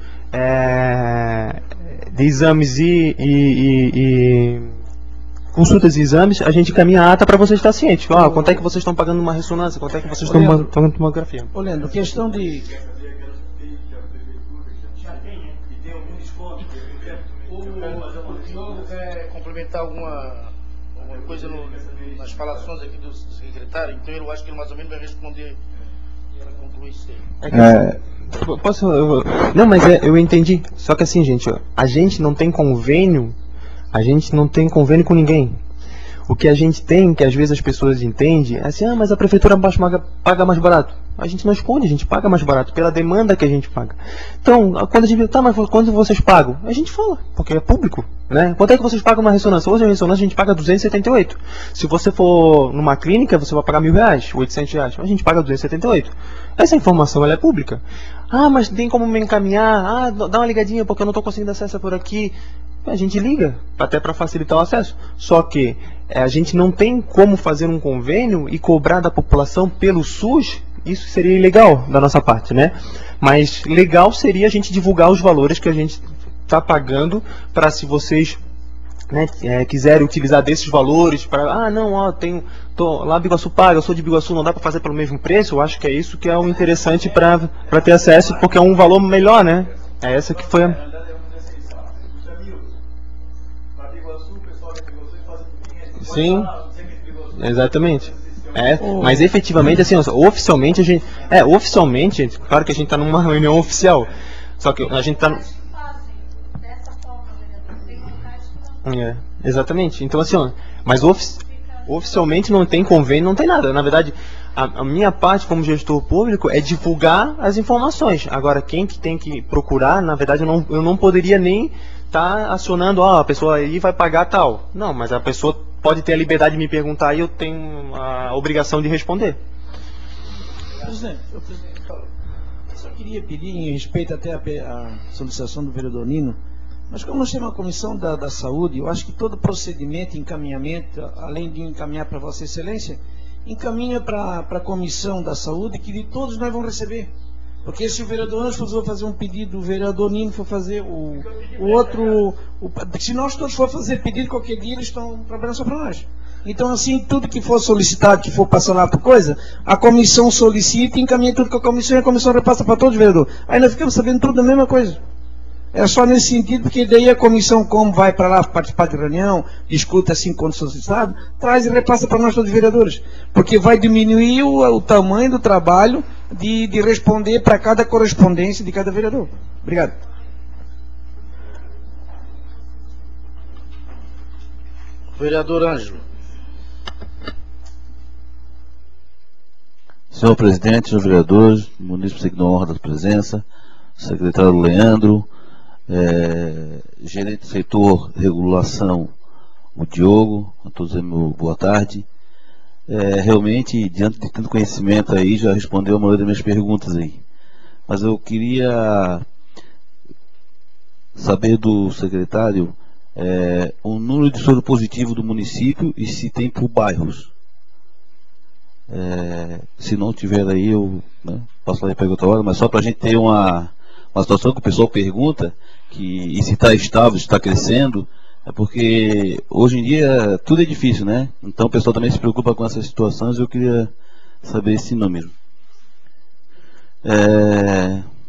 de exames e consultas e exames, a gente caminha a ata para vocês estar cientes. Quanto é que vocês estão pagando uma ressonância, quanto é que vocês estão pagando tomografia. Ô, Leandro, questão de... Complementar alguma coisa nas falações aqui do secretário, então eu acho que ele mais ou menos vai responder para concluir isso aí. Posso? Não, mas eu entendi. Só que assim, gente, a gente não tem convênio, com ninguém. O que a gente tem, que às vezes as pessoas entendem, é assim, mas a prefeitura paga mais barato. A gente não esconde, a gente paga mais barato, pela demanda que a gente paga. Então, quando a gente mas quanto vocês pagam? A gente fala, porque é público, né? Quanto é que vocês pagam uma ressonância? Hoje a ressonância a gente paga 278. Se você for numa clínica, você vai pagar R$1.000, R$800. A gente paga 278. Essa informação, ela é pública. Mas tem como me encaminhar? Dá uma ligadinha, porque eu não estou conseguindo acesso por aqui. a gente liga, até para facilitar o acesso. Só que a gente não tem como fazer um convênio e cobrar da população pelo SUS. Isso seria ilegal da nossa parte, né? Mas legal seria a gente divulgar os valores que a gente está pagando, para, se vocês, né, quiserem utilizar desses valores para, não, ó, tô lá Biguaçu paga, eu sou de Biguaçu, não dá para fazer pelo mesmo preço. Eu acho que é isso que é o interessante para ter acesso, porque é um valor melhor, né? É essa que foi a... Sim, exatamente. Mas efetivamente, assim, oficialmente a gente... oficialmente, claro que a gente está numa reunião oficial, só que a gente está... exatamente. Então, assim, mas oficialmente não tem convênio, não tem nada. Na verdade, a minha parte como gestor público é divulgar as informações. Agora, quem que tem que procurar, na verdade, eu não poderia nem estar acionando, a pessoa aí vai pagar tal. Não, mas a pessoa pode ter a liberdade de me perguntar e eu tenho a obrigação de responder. Presidente, eu só queria pedir, em respeito até à solicitação do vereador Nino, mas como nós temos uma comissão da saúde, eu acho que todo procedimento, encaminhamento, além de encaminhar para Vossa Excelência, encaminha para a comissão da saúde, que de todos nós vamos receber. Porque se o vereador Anjo for fazer um pedido, o vereador Nino for fazer o outro... se nós todos for fazer pedido, qualquer dia eles estão trabalhando só para nós. Então, assim, tudo que for solicitado, que for passar lá por coisa, a comissão solicita e encaminha tudo com a comissão, e a comissão repassa para todos os vereadores. Aí nós ficamos sabendo tudo da mesma coisa. É só nesse sentido, porque daí a comissão, como vai para lá participar de reunião, discute assim quando solicitado, traz e repassa para nós todos os vereadores. Porque vai diminuir o tamanho do trabalho de responder para cada correspondência de cada vereador. Obrigado. Vereador Ângelo. Senhor presidente, senhor vereador, munícipe que dá honra da presença, secretário Leandro, gerente do setor regulação, o Diogo, a todos meu boa tarde. Realmente, diante de tanto conhecimento aí, já respondeu a maioria das minhas perguntas aí. Mas eu queria saber do secretário o número de soro positivo do município e se tem por bairros. Se não tiver aí, eu passo lá e pego outra hora, mas só para a gente ter uma situação que o pessoal pergunta, e se está estável, se está crescendo, é porque hoje em dia tudo é difícil, né? Então o pessoal também se preocupa com essas situações. Eu queria saber esse número.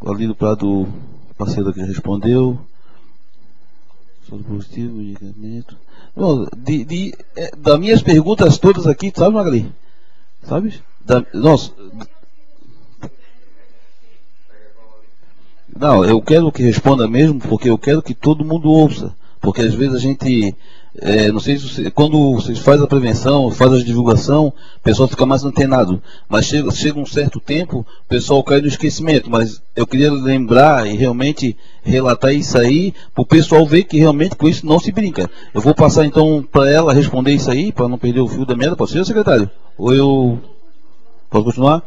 Ali do Prado, o parceiro que já respondeu. Soro positivo, medicamento. Das minhas perguntas todas aqui, sabe, Magali? Sabe? Nossa. Não, eu quero que responda mesmo, porque eu quero que todo mundo ouça. Porque às vezes a gente, não sei se quando vocês fazem a prevenção, fazem a divulgação, o pessoal fica mais antenado. Mas chega um certo tempo, o pessoal cai no esquecimento. Mas eu queria lembrar e realmente relatar isso aí, para o pessoal ver que realmente com isso não se brinca. Eu vou passar então para ela responder isso aí, para não perder o fio da meada. Pode ser, secretário? Ou eu posso continuar?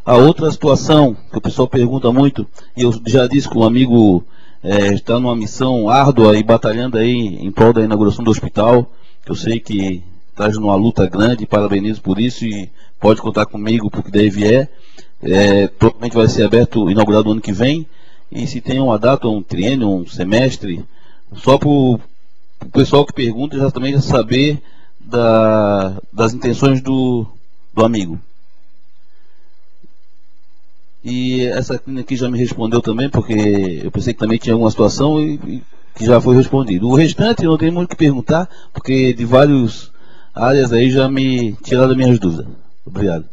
A outra situação que o pessoal pergunta muito, e eu já disse que um amigo está numa missão árdua e batalhando aí em prol da inauguração do hospital, que eu sei que está numa luta grande, parabenizo por isso e pode contar comigo porque daí vier. Provavelmente vai ser aberto, inaugurado ano que vem, e se tem uma data, um triênio, um semestre, só para o pessoal que pergunta já também já saber das intenções do amigo. E essa clínica aqui já me respondeu também, porque eu pensei que também tinha alguma situação e que já foi respondido. O restante eu não tenho muito o que perguntar, porque de várias áreas aí já me tiraram das minhas dúvidas. Obrigado.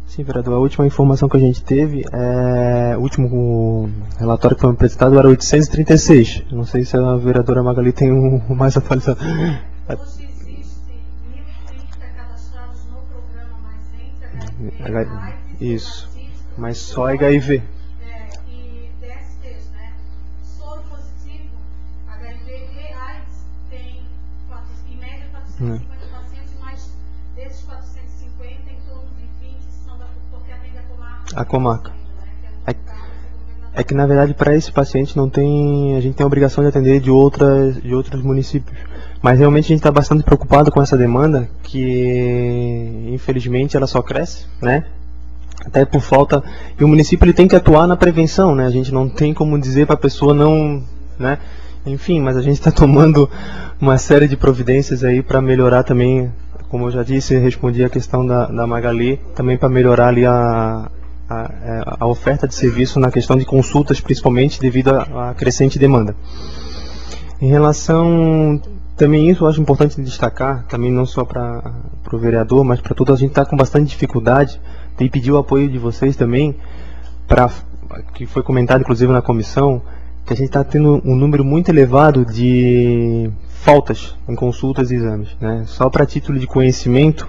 Sim, vereador, a última informação que a gente teve, o último relatório que foi apresentado era 836. Não sei se a vereadora Magali tem mais atualizado. Isso, mas só HIV. E DSTs, né? Soro positivo, HIV e AIDS tem em média 450 pacientes, mas desses 450, em torno de 20 são porque atende a comarca. A comarca. É que na verdade para esse paciente não tem, a gente tem a obrigação de atender de outros municípios. Mas realmente a gente está bastante preocupado com essa demanda, que infelizmente ela só cresce, né? Até por falta, e o município ele tem que atuar na prevenção, né? A gente não tem como dizer para a pessoa não, né? Enfim, mas a gente está tomando uma série de providências aí para melhorar também, como eu já disse, respondi a questão da Magali, também para melhorar ali a oferta de serviço na questão de consultas, principalmente devido à crescente demanda. Em relação também isso, eu acho importante destacar, também não só para o vereador, mas para todos, a gente está com bastante dificuldade e pedir o apoio de vocês também, que foi comentado inclusive na comissão, que a gente está tendo um número muito elevado de faltas em consultas e exames, né? Só para título de conhecimento,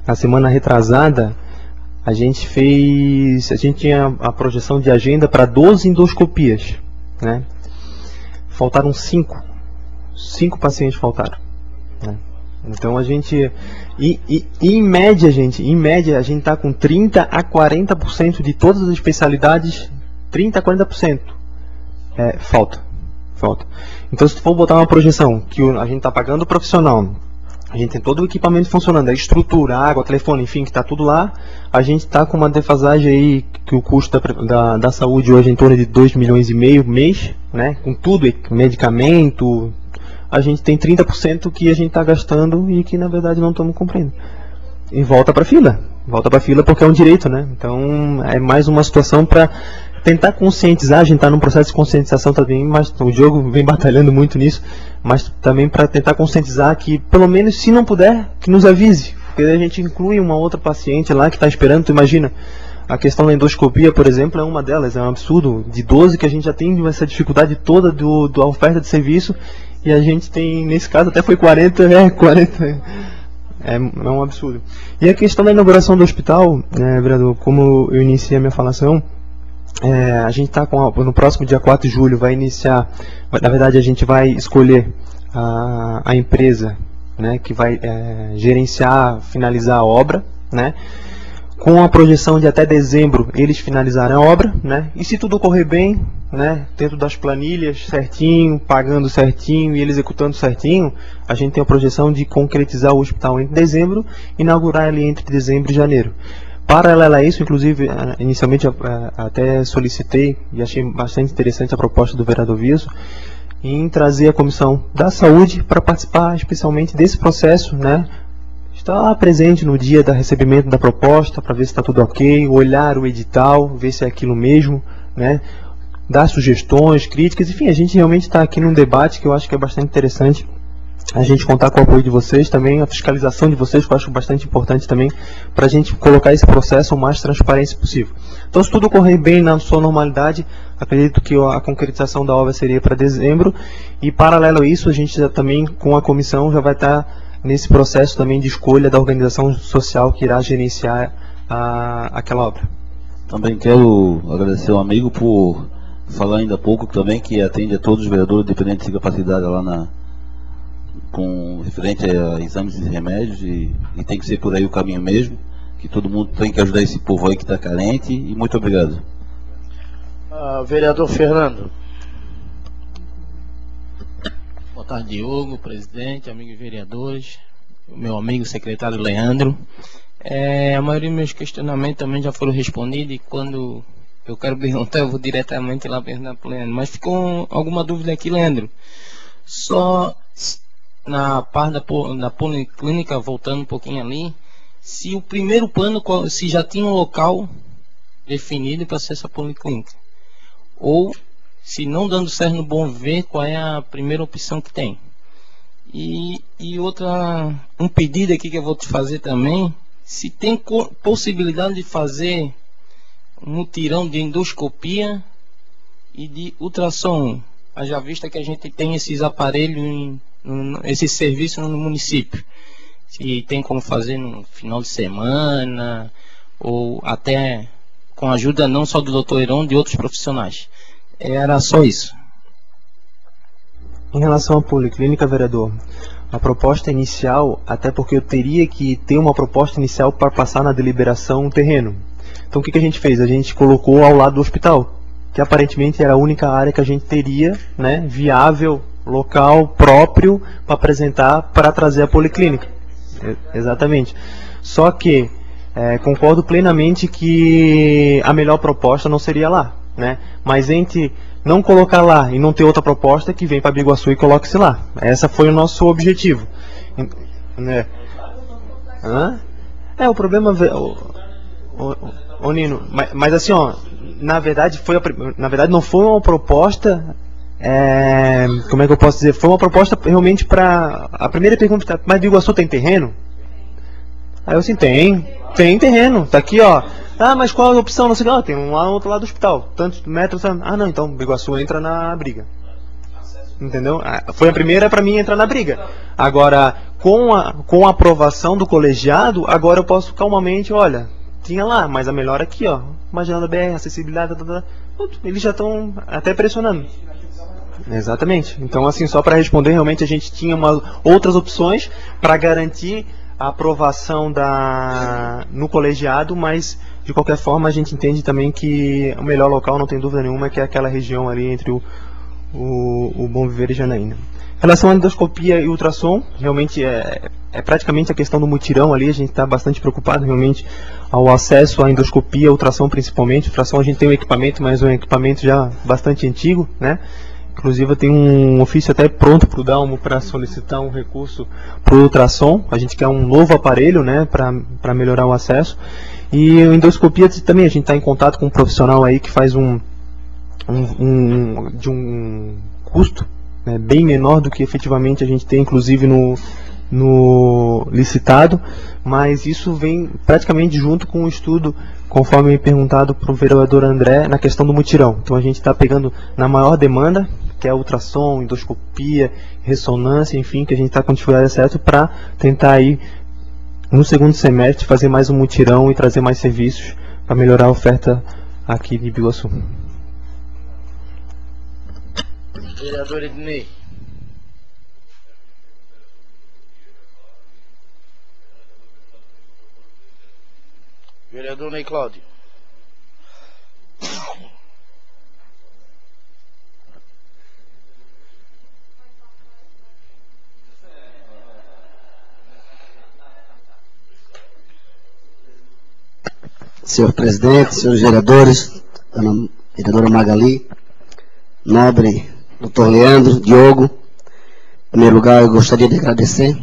na semana retrasada, a gente tinha a projeção de agenda para 12 endoscopias, né? Faltaram 5 pacientes faltaram, né? Então a gente, em média a gente está com 30 a 40% de todas as especialidades, 30 a 40% falta. Então se for botar uma projeção que a gente está pagando o profissional, a gente tem todo o equipamento funcionando, a estrutura, a água, telefone, enfim, que está tudo lá, a gente está com uma defasagem aí, que o custo da saúde hoje é em torno de 2,5 milhões mês, né? Com tudo, medicamento, a gente tem 30% que a gente está gastando e que na verdade não estamos cumprindo. E volta para fila porque é um direito, né? Então é mais uma situação para tentar conscientizar, a gente está num processo de conscientização também, mas o Diogo vem batalhando muito nisso, mas também para tentar conscientizar que, pelo menos, se não puder, que nos avise, porque a gente inclui uma outra paciente lá que está esperando. Tu imagina, a questão da endoscopia, por exemplo, é uma delas, é um absurdo, de 12 que a gente já tem essa dificuldade toda da oferta de serviço, e a gente tem, nesse caso, até foi 40, é um absurdo. E a questão da inauguração do hospital, vereador, como eu iniciei a minha falação, a gente está no próximo dia 4 de julho, vai iniciar, na verdade a gente vai escolher a empresa, né, que vai gerenciar, finalizar a obra, né, com a projeção de até dezembro eles finalizarem a obra, né, e se tudo correr bem, né, dentro das planilhas certinho, pagando certinho e ele executando certinho, a gente tem a projeção de concretizar o hospital entre dezembro e inaugurar ele entre dezembro e janeiro. Paralelo a isso, inclusive, inicialmente até solicitei e achei bastante interessante a proposta do vereador Viso em trazer a Comissão da Saúde para participar especialmente desse processo, né? Estar presente no dia do recebimento da proposta para ver se está tudo ok, olhar o edital, ver se é aquilo mesmo, né? Dar sugestões, críticas, enfim, a gente realmente está aqui num debate que eu acho que é bastante interessante. A gente contar com o apoio de vocês também, a fiscalização de vocês, que eu acho bastante importante também, para a gente colocar esse processo o mais transparente possível. Então, se tudo correr bem na sua normalidade, acredito que a concretização da obra seria para dezembro, e paralelo a isso, a gente já também, com a comissão, já vai estar nesse processo também de escolha da organização social que irá gerenciar aquela obra. Também quero agradecer ao amigo por falar ainda há pouco também, que atende a todos os vereadores, independente de capacidade lá com referente a exames e remédios, e tem que ser por aí o caminho mesmo, que todo mundo tem que ajudar esse povo aí que está carente, e muito obrigado. Vereador Fernando. Boa tarde, Diogo, presidente, amigos vereadores, meu amigo secretário Leandro. A maioria dos meus questionamentos também já foram respondidos, e quando eu quero perguntar, eu vou diretamente lá perguntar para o Leandro. Mas ficou alguma dúvida aqui, Leandro. Só na parte da policlínica, voltando um pouquinho ali, se o primeiro plano, se já tinha um local definido para ser essa policlínica, ou se não dando certo no Bom Viver, qual é a primeira opção que tem. E um pedido aqui que eu vou te fazer também, se tem possibilidade de fazer um mutirão de endoscopia e de ultrassom, haja vista que a gente tem esses aparelhos, esse serviço no município. Se tem como fazer no final de semana, ou até com a ajuda não só do Dr. Heron, de outros profissionais. Era só isso. Em relação à policlínica, vereador, a proposta inicial, até porque eu teria que ter uma proposta inicial para passar na deliberação um terreno. Então o que a gente fez? A gente colocou ao lado do hospital, que aparentemente era a única área que a gente teria, né, viável, local próprio para apresentar, para trazer a policlínica. Exatamente. Só que concordo plenamente que a melhor proposta não seria lá, né? Mas entre não colocar lá e não ter outra proposta, que vem para Biguaçu e coloque-se lá. Esse foi o nosso objetivo. Né? O problema... Ô Nino, mas assim, ó, na verdade não foi uma proposta, como é que eu posso dizer, foi uma proposta realmente para, a primeira pergunta, mas Biguaçu tem terreno? Aí eu assim, tem terreno, tá aqui, ó. Ah, mas qual a opção? Não sei o que, tem um lá no outro lado do hospital, tantos metros, não, então Biguaçu entra na briga. Entendeu? Foi a primeira para mim entrar na briga. Agora, com a aprovação do colegiado, agora eu posso calmamente, olha, tinha lá, mas a melhor aqui, ó, imaginando a BR, acessibilidade, eles já estão até pressionando. Exatamente. Então, assim, só para responder, realmente a gente tinha outras opções para garantir a aprovação no colegiado, mas de qualquer forma a gente entende também que o melhor local, não tem dúvida nenhuma, que é aquela região ali entre o Bom Viver e Janaína. Em relação à endoscopia e ultrassom, realmente é praticamente a questão do mutirão ali, a gente está bastante preocupado realmente ao acesso à endoscopia, ultrassom principalmente. Ultrassom a gente tem um equipamento, mas um equipamento já bastante antigo, né? Inclusive eu tenho um ofício até pronto para o Dalmo para solicitar um recurso para o ultrassom. A gente quer um novo aparelho, né, para melhorar o acesso. E a endoscopia também, a gente está em contato com um profissional aí que faz de um custo, né, bem menor do que efetivamente a gente tem, inclusive no licitado, mas isso vem praticamente junto com o estudo, conforme perguntado para o vereador André, na questão do mutirão. Então a gente está pegando na maior demanda, que é ultrassom, endoscopia, ressonância, enfim, que a gente está com dificuldade de acesso, para tentar aí, no segundo semestre, fazer mais um mutirão e trazer mais serviços para melhorar a oferta aqui de Biguaçu. Vereador Ednei. Vereador Ney Cláudio. Senhor presidente, senhores vereadores, dona vereadora Magali, nobre doutor Leandro, Diogo, em primeiro lugar eu gostaria de agradecer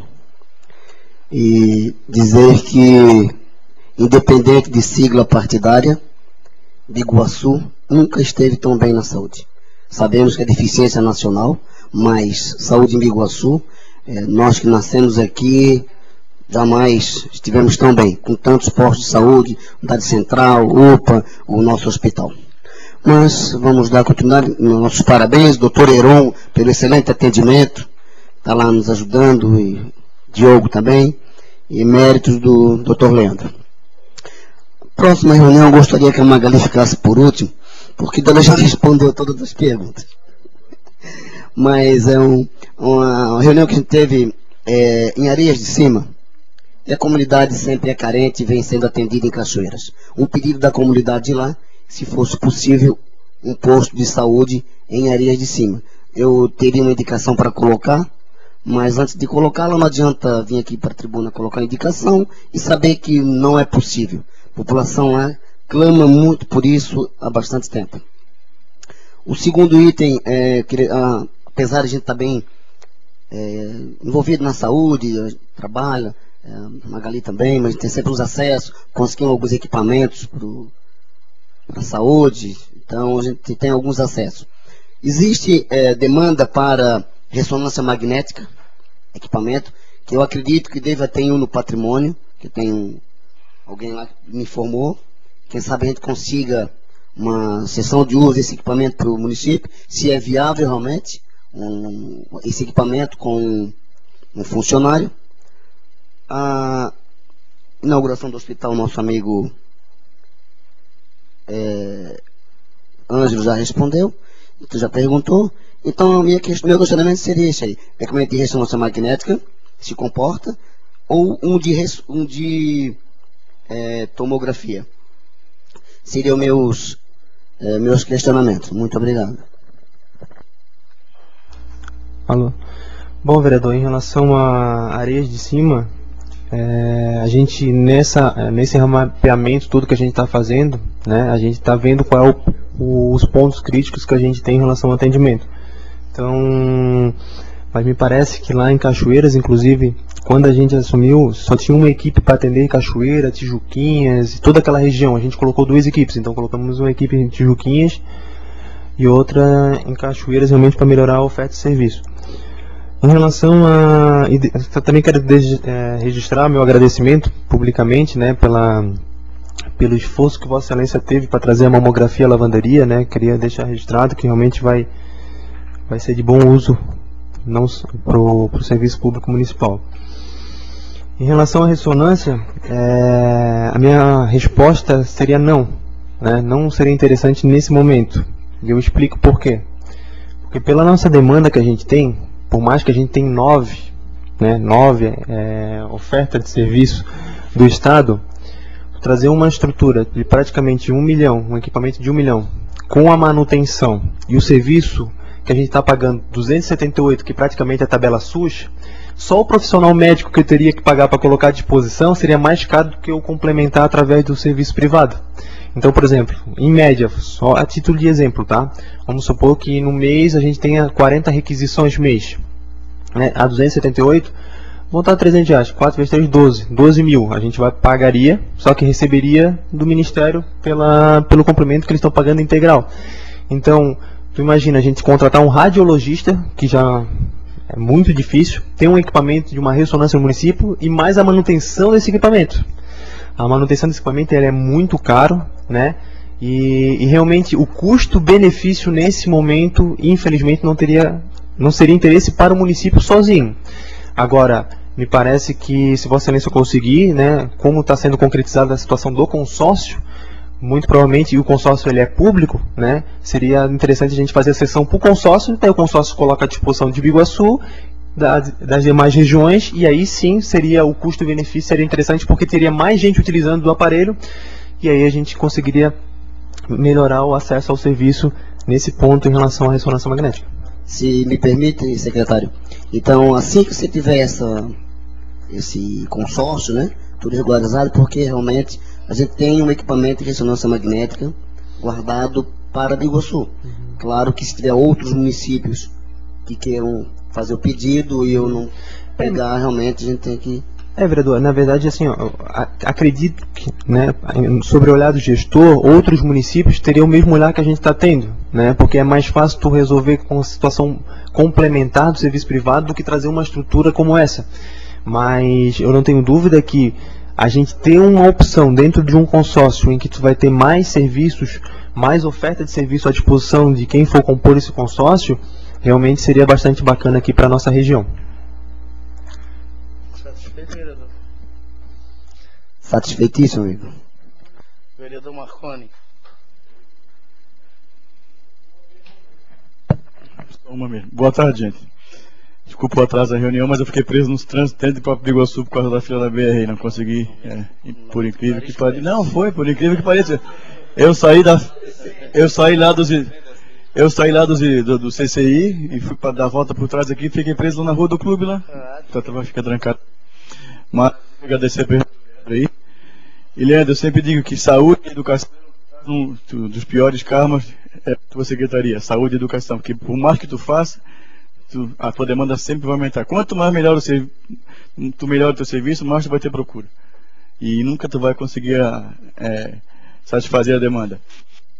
e dizer que, independente de sigla partidária, Biguaçu nunca esteve tão bem na saúde. Sabemos que é deficiência nacional, mas saúde em Biguaçu, nós que nascemos aqui, jamais estivemos tão bem, com tantos postos de saúde, unidade central, UPA, o nosso hospital. Mas vamos dar continuidade, nossos parabéns, doutor Heron, pelo excelente atendimento, está lá nos ajudando, e Diogo também, e méritos do doutor Leandro. Próxima reunião, eu gostaria que a Magali ficasse por último, porque ela já respondeu todas as perguntas. Mas é uma reunião que a gente teve em Areias de Cima, e a comunidade sempre é carente e vem sendo atendida em Cachoeiras. Um pedido da comunidade de lá, se fosse possível, um posto de saúde em Areias de Cima. Eu teria uma indicação para colocar, mas antes de colocá-la, não adianta vir aqui para a tribuna colocar a indicação e saber que não é possível. A população lá clama muito por isso há bastante tempo. O segundo item, apesar de a gente estar bem envolvido na saúde, trabalha, Magali também, mas tem sempre os acessos, conseguimos alguns equipamentos para a saúde, então a gente tem alguns acessos. Existe demanda para ressonância magnética, equipamento, que eu acredito que deva ter um no patrimônio, que tem alguém lá que me informou, quem sabe a gente consiga uma sessão de uso desse equipamento para o município, se é viável realmente, esse equipamento com um funcionário. A inauguração do hospital, nosso amigo Ângelo já respondeu, então já perguntou. Então, meu questionamento seria esse aí: equipamento de ressonância magnética, se comporta, ou um de tomografia. Seriam meus meus questionamentos. Muito obrigado. Alô. Bom, vereador, em relação a Areias de Cima, a gente nesse mapeamento todo que a gente está fazendo, né, a gente está vendo qual é os pontos críticos que a gente tem em relação ao atendimento. Então, mas me parece que lá em Cachoeiras, inclusive, quando a gente assumiu, só tinha uma equipe para atender Cachoeira, Tijuquinhas e toda aquela região. A gente colocou 2 equipes, então colocamos uma equipe em Tijuquinhas e outra em Cachoeiras, realmente para melhorar a oferta de serviço. Em relação a... Eu também quero registrar meu agradecimento publicamente, né, pelo esforço que Vossa Excelência teve para trazer a mamografia à lavanderia, né. Queria deixar registrado que realmente vai ser de bom uso para o serviço público municipal. Em relação à ressonância, a minha resposta seria não, né, não seria interessante nesse momento. E eu explico por quê. Porque pela nossa demanda que a gente tem, por mais que a gente tenha 9 ofertas de serviço do Estado, trazer uma estrutura de praticamente 1 milhão, um equipamento de 1 milhão, com a manutenção e o serviço que a gente está pagando 278, que praticamente é a tabela SUS, só o profissional médico que eu teria que pagar para colocar à disposição seria mais caro do que eu complementar através do serviço privado. Então, por exemplo, em média, só a título de exemplo, tá? Vamos supor que no mês a gente tenha 40 requisições mês, né? A 278, vão estar 300 reais, 4 vezes 3, 12 mil. A gente pagaria, só que receberia do Ministério pelo complemento que eles estão pagando integral. Então, tu imagina a gente contratar um radiologista, que já é muito difícil, ter um equipamento de uma ressonância no município e mais a manutenção desse equipamento. A manutenção desse equipamento é muito caro, né? E realmente o custo-benefício nesse momento, infelizmente, não seria interesse para o município sozinho. Agora, me parece que se Vossa Excelência conseguir, né, como está sendo concretizada a situação do consórcio, muito provavelmente, e o consórcio ele é público, né, seria interessante a gente fazer a cessão para o consórcio, daí o consórcio coloca à disposição de Biguaçu, das demais regiões, e aí sim seria o custo-benefício, seria interessante porque teria mais gente utilizando do aparelho, e aí a gente conseguiria melhorar o acesso ao serviço nesse ponto em relação à ressonância magnética. Se me permite, secretário, então assim que você tiver esse consórcio, né, tudo regularizado, porque realmente a gente tem um equipamento de ressonância magnética guardado para Biguaçu. Claro que se tiver outros municípios que queiram fazer o pedido e eu não pegar, realmente a gente tem que... vereador, na verdade, assim, acredito que, né, sobre o olhar do gestor, outros municípios teriam o mesmo olhar que a gente está tendo, né, porque é mais fácil tu resolver com a situação complementar do serviço privado do que trazer uma estrutura como essa. Mas eu não tenho dúvida que a gente ter uma opção dentro de um consórcio em que tu vai ter mais serviços, mais oferta de serviço à disposição de quem for compor esse consórcio, realmente seria bastante bacana aqui para a nossa região. Satisfeito, vereador? Satisfeitíssimo, amigo. Vereador Marconi. Uma mesmo. Boa tarde, gente. Desculpa o atraso da reunião, mas eu fiquei preso nos trânsitos dentro de Copa de Iguaçu por causa da fila da BR, não consegui, por incrível que pareça. Não, foi, por incrível que pareça. Eu saí lá do CCI e fui para dar a volta por trás aqui, fiquei preso na rua do clube lá. Então vai ficar trancado. Mas agradecer a aí. E Leandro, eu sempre digo que saúde e educação um dos piores karmas é a tua secretaria, saúde e educação, porque por mais que tu faça, a tua demanda sempre vai aumentar. Quanto mais tu melhora o teu serviço, mais tu vai ter procura. E nunca tu vai conseguir satisfazer a demanda.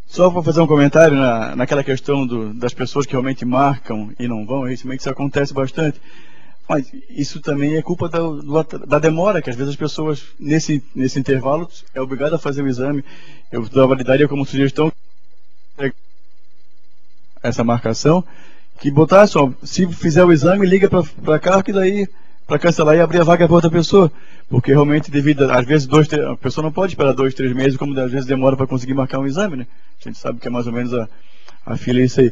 Só para fazer um comentário naquela questão das pessoas que realmente marcam e não vão, isso acontece bastante. Mas isso também é culpa da demora, que às vezes as pessoas, nesse intervalo, é obrigado a fazer o exame. Eu validaria como sugestão essa marcação, que botasse, se fizer o exame, liga para cá, que daí, para cancelar e abrir a vaga para outra pessoa. Porque realmente, às vezes, a pessoa não pode esperar 2, 3 meses, como às vezes demora para conseguir marcar um exame, né? A gente sabe que é mais ou menos a fila é isso aí.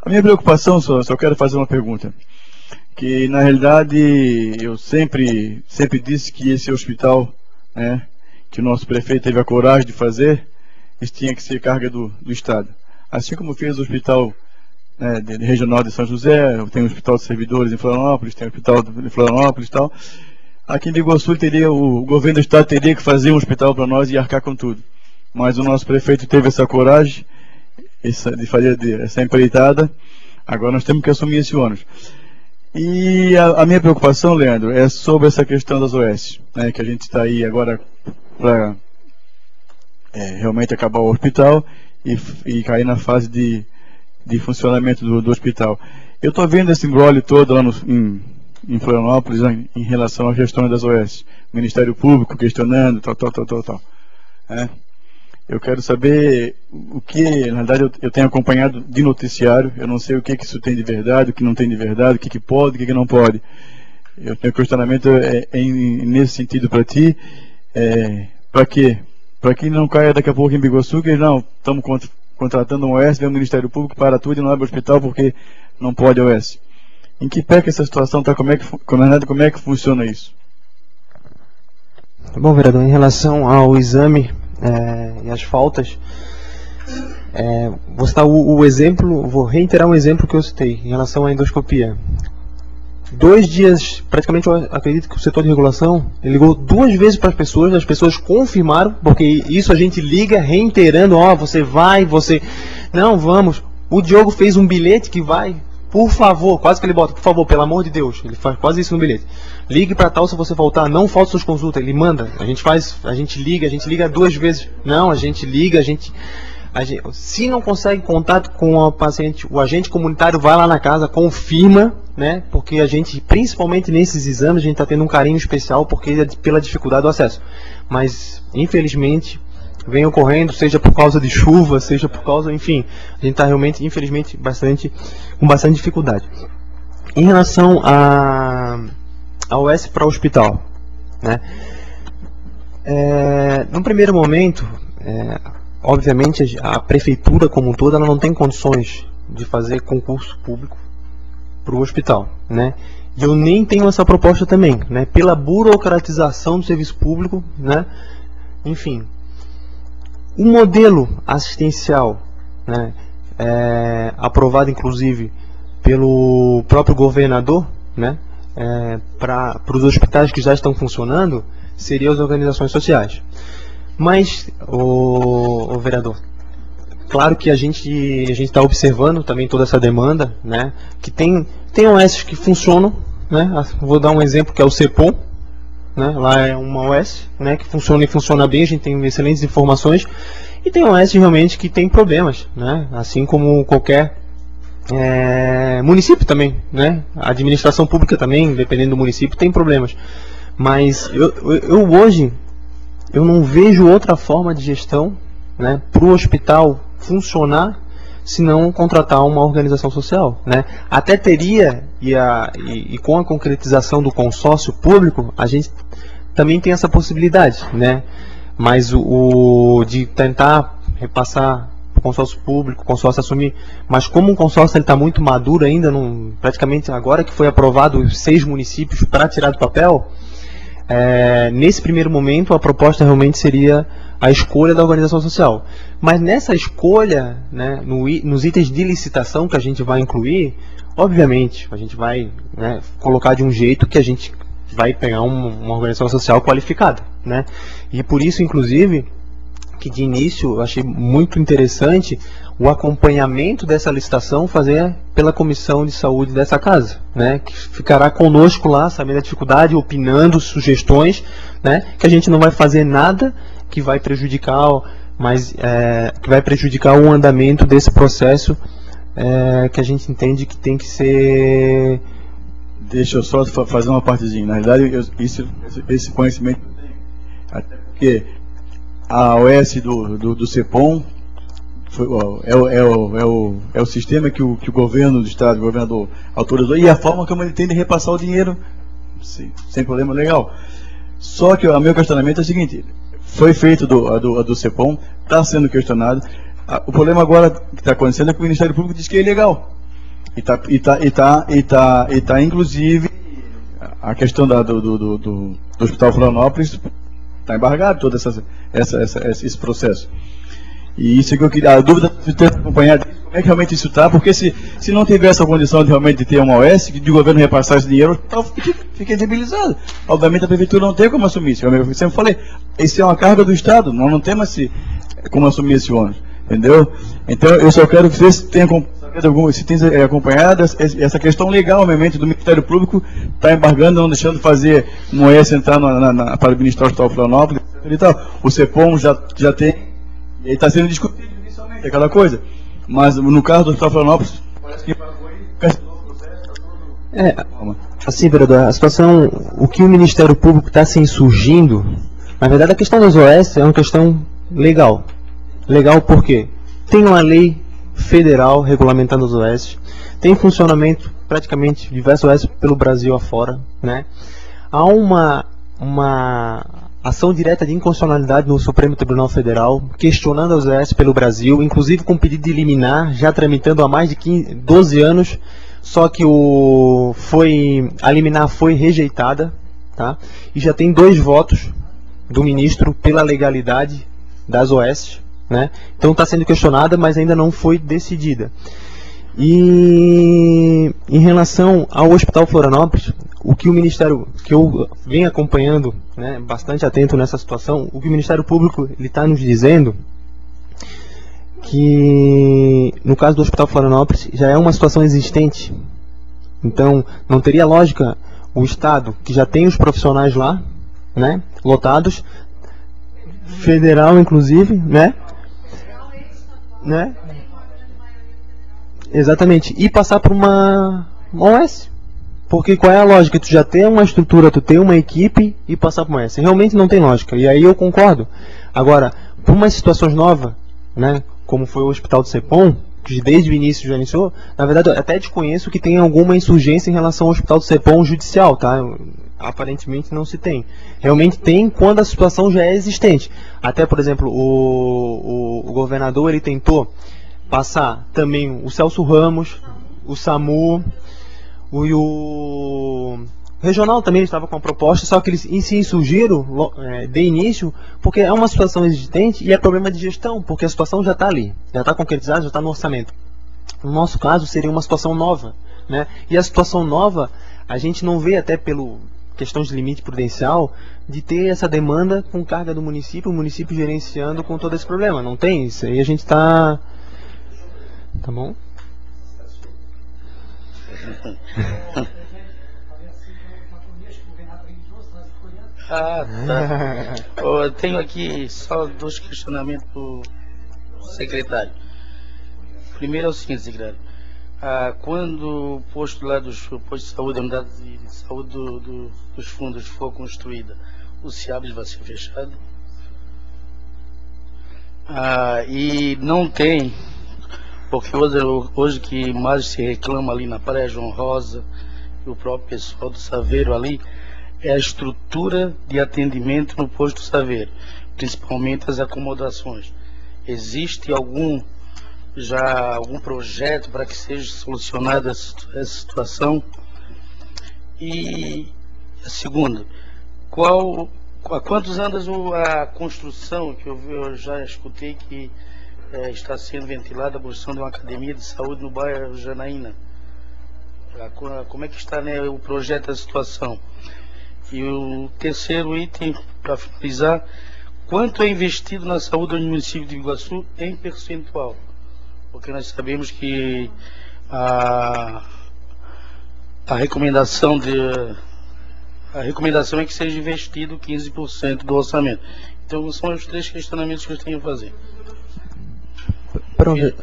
A minha preocupação, só quero fazer uma pergunta. Que, na realidade, eu sempre disse que esse hospital, né, que o nosso prefeito teve a coragem de fazer, isso tinha que ser carga do Estado. assim como fez o hospital regional de São José, tem o hospital de servidores em Florianópolis, tem o hospital de Florianópolis e tal. Aqui em Iguaçu o governo do estado teria que fazer um hospital para nós e arcar com tudo. Mas o nosso prefeito teve essa coragem de fazer essa empreitada. Agora nós temos que assumir esse ônus. E a minha preocupação, Leandro, é sobre essa questão das OS, né, que a gente está aí agora para realmente acabar o hospital e cair na fase de funcionamento do hospital. Eu estou vendo esse embrolho todo lá em Florianópolis, né, em relação à gestão das OS. Ministério Público questionando, tal. Eu quero saber o que, na verdade, eu tenho acompanhado de noticiário. Eu não sei o que isso tem de verdade, o que não tem de verdade, o que pode, o que não pode. Eu tenho questionamento nesse sentido para ti. Para quê? Para que não caia daqui a pouco em Biguaçu, que não, estamos contratando um OS, vem o Ministério Público, para tudo e não abre o hospital porque não pode OS. Em que pé que essa situação está? Como é que funciona isso? Bom, vereador, em relação ao exame e as faltas, vou citar o exemplo, vou reiterar um exemplo que eu citei em relação à endoscopia. 2 dias, praticamente eu acredito que o setor de regulação ligou 2 vezes para as pessoas confirmaram, porque isso a gente liga reiterando, você vai, não, vamos. O Diogo fez um bilhete que vai, por favor, quase que ele bota, por favor, pelo amor de Deus, ele faz quase isso no bilhete. Ligue para tal se você faltar, não falte suas consultas, ele manda, a gente liga 2 vezes, não, a gente liga, se não consegue contato com a paciente, o agente comunitário vai lá na casa, confirma, né, porque a gente, principalmente nesses exames, a gente está tendo um carinho especial pela dificuldade do acesso, mas infelizmente vem ocorrendo, seja por causa de chuva, seja por causa, enfim, a gente está realmente, infelizmente, com bastante dificuldade. Em relação a OS para o hospital, né, no primeiro momento, obviamente a prefeitura como um todo, ela não tem condições de fazer concurso público para o hospital, né, e eu nem tenho essa proposta também, né, pela burocratização do serviço público, né, enfim. O modelo assistencial, né, aprovado inclusive pelo próprio governador, né, para os hospitais que já estão funcionando, seriam as organizações sociais. Mas, o vereador, claro que a gente está observando também toda essa demanda, né, que tem OS que funcionam, né, vou dar um exemplo que é o CEPOM, né, lá é uma OS, né, que funciona e funciona bem, a gente tem excelentes informações, e tem OS realmente que tem problemas, né, assim como qualquer município também, né, a administração pública também, dependendo do município, tem problemas. Mas eu hoje eu não vejo outra forma de gestão, né, para o hospital funcionar se não contratar uma organização social, né? Até teria, e com a concretização do consórcio público, a gente também tem essa possibilidade, né? Mas de tentar repassar para o consórcio público, o consórcio assumir, mas como o consórcio está muito maduro ainda, praticamente agora que foi aprovado 6 municípios para tirar do papel, nesse primeiro momento a proposta realmente seria a escolha da organização social. Mas nessa escolha, né, nos itens de licitação que a gente vai incluir, obviamente, a gente vai, né, colocar de um jeito que a gente vai pegar uma organização social qualificada, né? E por isso, inclusive, que de início eu achei muito interessante o acompanhamento dessa licitação fazer pela Comissão de Saúde dessa casa, né, que ficará conosco lá, sabendo a dificuldade, opinando, sugestões, né, que a gente não vai fazer nada que vai prejudicar, que vai prejudicar o andamento desse processo, que a gente entende que tem que ser... Deixa eu só fazer uma partezinha. Na realidade, esse conhecimento, até porque a OS do CEPOM é o sistema que o governo do estado, o governador autorizou, e a forma como ele tem de repassar o dinheiro, sem problema legal. Só que o meu questionamento é o seguinte: foi feito do CEPOM, está sendo questionado. O problema agora que está acontecendo é que o Ministério Público diz que é ilegal. E tá inclusive a questão do Hospital Florianópolis está embargado todo esse processo. E isso é que eu queria, a dúvida de ter acompanhado, como é que realmente isso está, porque se não tiver essa condição de realmente ter uma OS, de governo repassar esse dinheiro, fica inviabilizado. Obviamente a prefeitura não tem como assumir isso. Eu sempre falei, isso é uma carga do Estado, nós não temos como assumir esse ônus, entendeu? Então eu só quero que vocês tenham acompanhado essa questão legal, obviamente, do Ministério Público está embargando, não deixando de fazer um OS entrar para administrar o Hospital Florianópolis e tal. O CEPOM já tem, e está sendo discutido inicialmente, aquela coisa. Mas no caso do Hospital Florianópolis, parece que assim, vereador, a situação, o que o Ministério Público está se insurgindo, na verdade a questão das OS é uma questão legal. Legal porque tem uma lei federal regulamentando as OS, tem funcionamento praticamente diversas OS pelo Brasil afora, né? Há uma ação direta de inconstitucionalidade no Supremo Tribunal Federal, questionando as OS pelo Brasil, inclusive com pedido de liminar, já tramitando há mais de 12 anos, só que a liminar foi rejeitada, tá? E já tem 2 votos do ministro pela legalidade das OS, né? Então está sendo questionada, mas ainda não foi decidida. E em relação ao Hospital Florianópolis, o que o Ministério, que eu venho acompanhando, né, bastante atento nessa situação, o que o Ministério Público está nos dizendo que no caso do Hospital Florianópolis já é uma situação existente. Então não teria lógica o Estado, que já tem os profissionais lá, né, lotados, federal inclusive, né? Exatamente, e passar por uma OS. Porque qual é a lógica? Tu já tem uma estrutura, tu tem uma equipe e passar por uma OS. Realmente não tem lógica, e aí eu concordo. Agora, por umas situações novas, né, como foi o Hospital do CEPOM, que desde o início já iniciou, na verdade eu até desconheço que tem alguma insurgência em relação ao Hospital do CEPOM judicial, tá? Aparentemente não se tem. Realmente tem quando a situação já é existente. Até, por exemplo, o governador ele tentou passar também o Celso Ramos, o SAMU, o regional também estava com a proposta, só que eles se insurgiram de início, porque é uma situação existente e é problema de gestão, porque a situação já está ali, já está concretizada, já está no orçamento. No nosso caso seria uma situação nova, né? E a situação nova, a gente não vê até pelo questão de limite prudencial, de ter essa demanda com carga do município, o município gerenciando com todo esse problema. Não tem isso, aí a gente está... Tá bom? Tá. Eu tenho aqui só 2 questionamentos para o secretário. Primeiro é o seguinte, secretário. Quando o posto lá dos postos de saúde, a unidade de saúde dos fundos for construída, o CIABS vai ser fechado? E não tem, porque hoje que mais se reclama ali na Praia João Rosa, e o próprio pessoal do Saveiro ali, é a estrutura de atendimento no posto do Saveiro, principalmente as acomodações. Existe algum projeto para que seja solucionada essa situação? E a segunda, há quantos anos a construção, que eu já escutei que está sendo ventilada a construção de uma academia de saúde no bairro Janaína? Como é que está, né, o projeto da situação? E o terceiro item, para finalizar, quanto é investido na saúde do município de Iguaçu em percentual? Porque nós sabemos que a recomendação é que seja investido 15% do orçamento. Então são os 3 questionamentos que eu tenho a fazer. Pronto.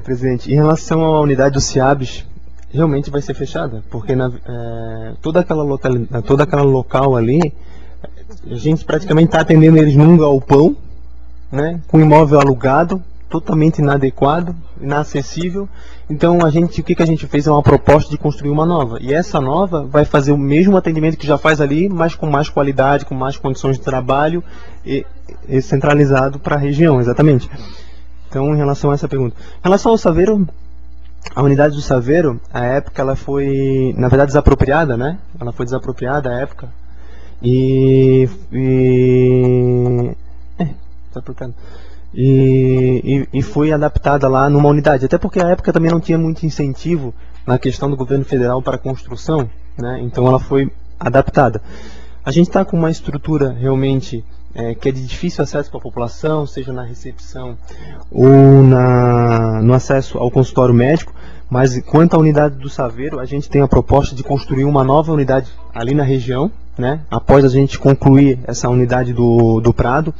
Presidente, em relação à unidade do CIABS, realmente vai ser fechada, porque toda aquela local ali, a gente praticamente está atendendo eles num galpão, né, com imóvel alugado, totalmente inadequado, inacessível. Então o que a gente fez é uma proposta de construir uma nova. E essa nova vai fazer o mesmo atendimento que já faz ali, mas com mais qualidade, com mais condições de trabalho e centralizado para a região, exatamente. Então, em relação a essa pergunta. Em relação ao Saveiro, a unidade do Saveiro, à época, ela foi, na verdade, desapropriada, né? Ela foi desapropriada à época. E foi adaptada lá numa unidade, até porque à época também não tinha muito incentivo na questão do governo federal para a construção, né? Então ela foi adaptada. A gente está com uma estrutura realmente que é de difícil acesso para a população, seja na recepção ou no acesso ao consultório médico, mas quanto à unidade do Saveiro, a gente tem a proposta de construir uma nova unidade ali na região, né? Após a gente concluir essa unidade do Prado,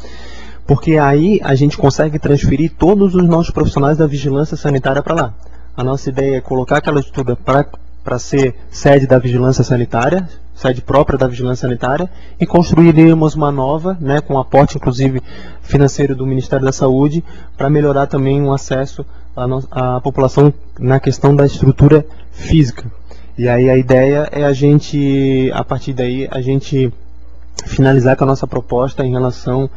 porque aí a gente consegue transferir todos os nossos profissionais da vigilância sanitária para lá. A nossa ideia é colocar aquela estrutura para ser sede da vigilância sanitária, sede própria da vigilância sanitária, e construiríamos uma nova, né, com aporte inclusive financeiro do Ministério da Saúde, para melhorar também o acesso à população na questão da estrutura física. E aí a ideia é a partir daí, a gente finalizar com a nossa proposta em relação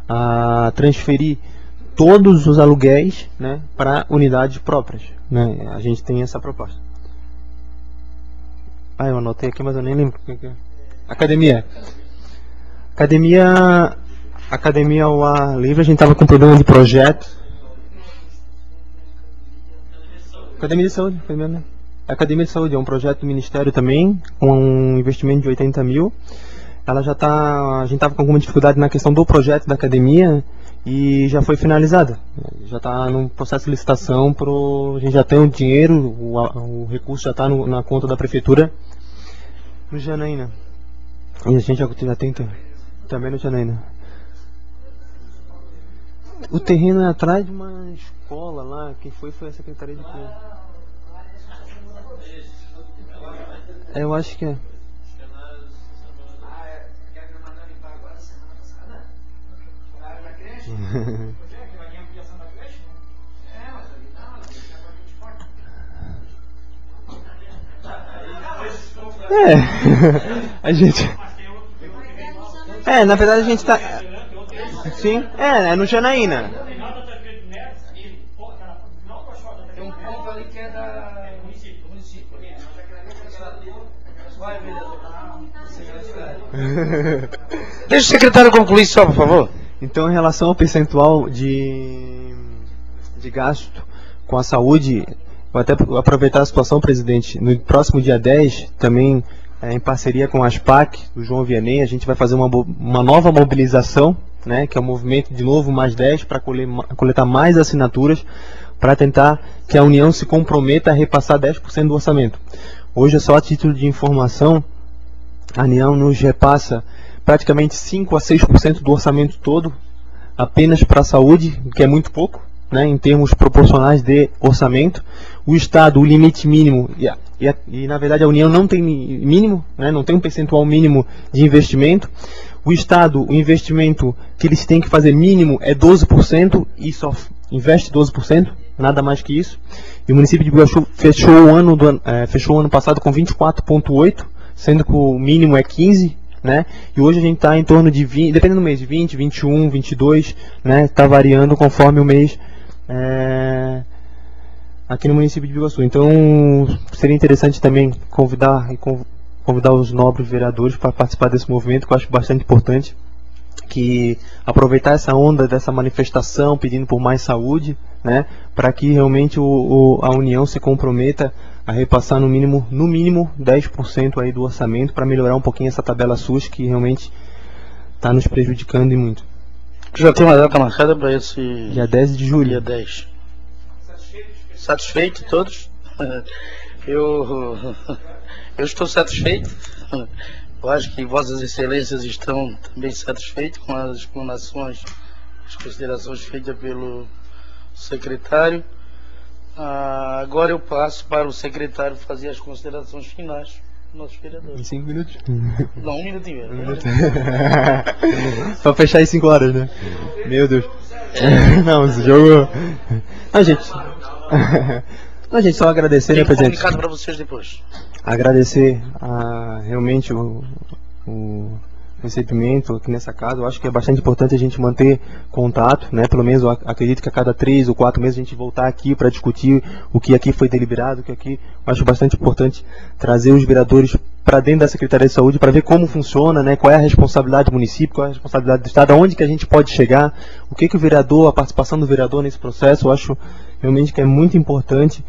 a transferir todos os aluguéis, né, para unidades próprias, né? A gente tem essa proposta. Eu anotei aqui, mas eu nem lembro o que é. Academia ao ar livre, a gente estava com problema de projeto. Academia de Saúde, né? Academia de Saúde é um projeto do Ministério também, com um investimento de 80 mil. Ela já a gente estava com alguma dificuldade na questão do projeto da academia e já foi finalizada. Já está no processo de licitação, a gente já tem o dinheiro, o recurso já está na conta da prefeitura no Janaína. E a gente já tem também no Janaína. O terreno é atrás de uma escola lá, quem foi a Secretaria de Cultura. Eu acho que é. A gente. Na verdade a gente tá. Sim, é no Janaína. Tem um ponto ali que é da município. Deixa o secretário concluir só, por favor. Então, em relação ao percentual de gasto com a saúde, vou até aproveitar a situação, presidente, no próximo dia 10, também em parceria com a ASPAC, do João Vianney, a gente vai fazer uma nova mobilização, né, que é o movimento de novo mais 10, para coletar mais assinaturas, para tentar que a União se comprometa a repassar 10% do orçamento. Hoje, é só a título de informação, a União nos repassa praticamente 5 a 6% do orçamento todo apenas para a saúde, que é muito pouco, né, em termos proporcionais de orçamento. O Estado, o limite mínimo, e na verdade a União não tem mínimo, né, não tem um percentual mínimo de investimento. O Estado, o investimento que eles têm que fazer mínimo é 12% e só investe 12%, nada mais que isso. E o município de Biguaçu fechou o ano passado com 24,8%, sendo que o mínimo é 15%. Né? E hoje a gente está em torno de 20, dependendo do mês, 20, 21, 22, né? Está variando conforme o mês aqui no município de Biguaçu. Então seria interessante também convidar os nobres vereadores para participar desse movimento, que eu acho bastante importante, que aproveitar essa onda dessa manifestação pedindo por mais saúde, né? Para que realmente a União se comprometa a repassar no mínimo 10% aí do orçamento, para melhorar um pouquinho essa tabela SUS, que realmente está nos prejudicando e muito. Já tem uma data marcada para esse... Dia 10 de julho. Dia 10. Satisfeito todos? Eu estou satisfeito. Eu acho que Vossas Excelências estão também satisfeitos com as explanações, as considerações feitas pelo secretário. Agora eu passo para o secretário fazer as considerações finais dos nossos vereadores. Em 5 minutos? Não, 1 minuto e meio. Para fechar em 5 horas, né? Meu Deus. Não, esse jogo... Não, gente... Não, gente, só agradecer, né, presidente? Comunicado para vocês depois. Agradecer realmente o recebimento aqui nessa casa. Eu acho que é bastante importante a gente manter contato, né? Pelo menos eu acredito que a cada 3 ou 4 meses a gente voltar aqui para discutir o que aqui foi deliberado, que aqui eu acho bastante importante trazer os vereadores para dentro da Secretaria de Saúde para ver como funciona, né? Qual é a responsabilidade do município, qual é a responsabilidade do Estado, aonde que a gente pode chegar, o que o vereador, a participação do vereador nesse processo. Eu acho realmente que é muito importante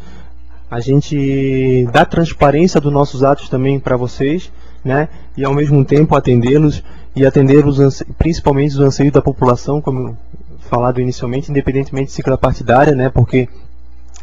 a gente dar transparência dos nossos atos também para vocês, né? E ao mesmo tempo atendê-los e atender principalmente os anseios da população, como falado inicialmente, independentemente de ciclo partidária, né? Porque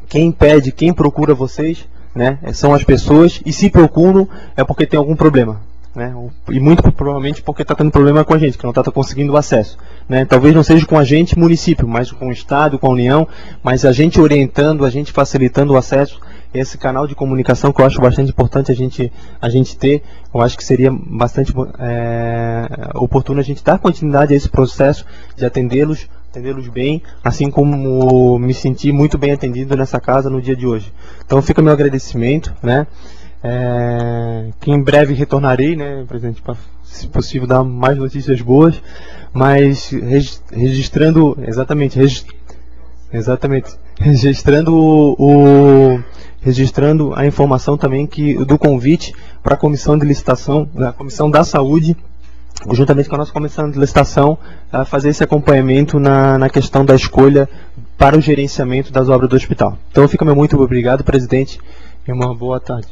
quem pede, quem procura vocês, né, são as pessoas, e se procuram é porque tem algum problema, né? E muito provavelmente porque está tendo problema com a gente, que não está conseguindo o acesso, né? Talvez não seja com a gente, município, mas com o Estado, com a União, mas a gente orientando, a gente facilitando o acesso, esse canal de comunicação que eu acho bastante importante a gente ter. Eu acho que seria bastante oportuno a gente dar continuidade a esse processo de atendê-los bem, assim como me senti muito bem atendido nessa casa no dia de hoje. Então fica meu agradecimento, né? Que em breve retornarei, né, presidente, para, se possível, dar mais notícias boas, mas registrando registrando a informação também do convite para a comissão de licitação, da Comissão da Saúde, juntamente com a nossa comissão de licitação, a fazer esse acompanhamento na questão da escolha para o gerenciamento das obras do hospital. Então fica meu muito obrigado, presidente, e uma boa tarde.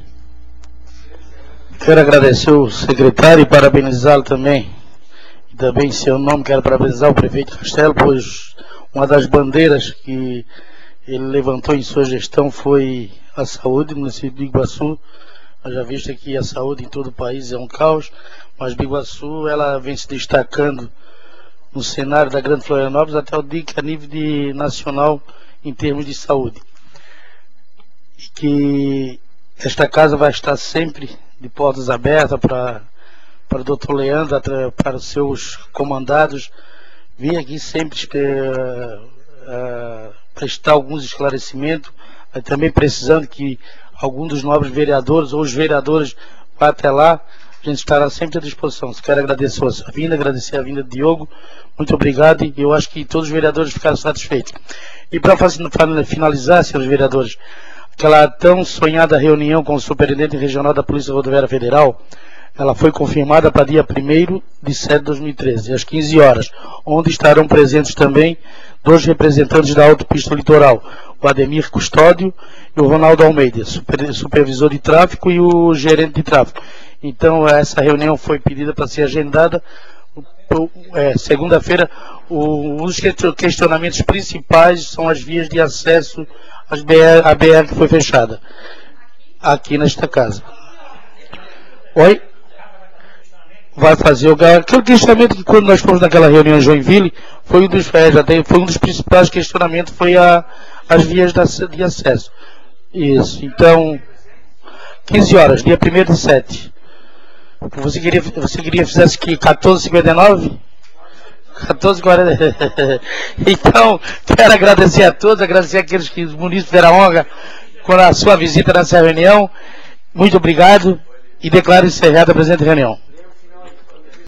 Quero agradecer o secretário e parabenizá-lo também. E também, em seu nome, quero parabenizar o prefeito Castelo, pois uma das bandeiras que ele levantou em sua gestão foi a saúde no município de Biguaçu. Já visto que a saúde em todo o país é um caos, mas Biguaçu ela vem se destacando no cenário da Grande Florianópolis até o dia que a nível nacional em termos de saúde. E que esta casa vai estar sempre de portas abertas para o Dr. Leandro, para os seus comandados, vir aqui sempre prestar alguns esclarecimentos, também precisando que algum dos nobres vereadores ou os vereadores vá até lá, a gente estará sempre à disposição. Quero agradecer a sua vinda, agradecer a vinda de Diogo, muito obrigado, e eu acho que todos os vereadores ficaram satisfeitos. E para finalizar, senhores vereadores, aquela tão sonhada reunião com o Superintendente Regional da Polícia Rodoviária Federal, ela foi confirmada para dia 1º de setembro de 2013, às 15 horas, onde estarão presentes também 2 representantes da Autopista Litoral, o Ademir Custódio e o Ronaldo Almeida, supervisor de tráfego e o gerente de tráfego. Então essa reunião foi pedida para ser agendada segunda-feira. Um dos questionamentos principais são as vias de acesso à BR que foi fechada aqui nesta casa. Oi? Vai fazer aquele questionamento que quando nós fomos naquela reunião em Joinville foi um dos principais questionamentos, foi as vias de acesso. Isso. Então 15 horas, dia 1º de 7. Você queria que fizesse que 14h59? 14h40. Então, quero agradecer a todos, agradecer àqueles que os munícipes deram honra com a sua visita nessa reunião. Muito obrigado e declaro encerrada a presente reunião.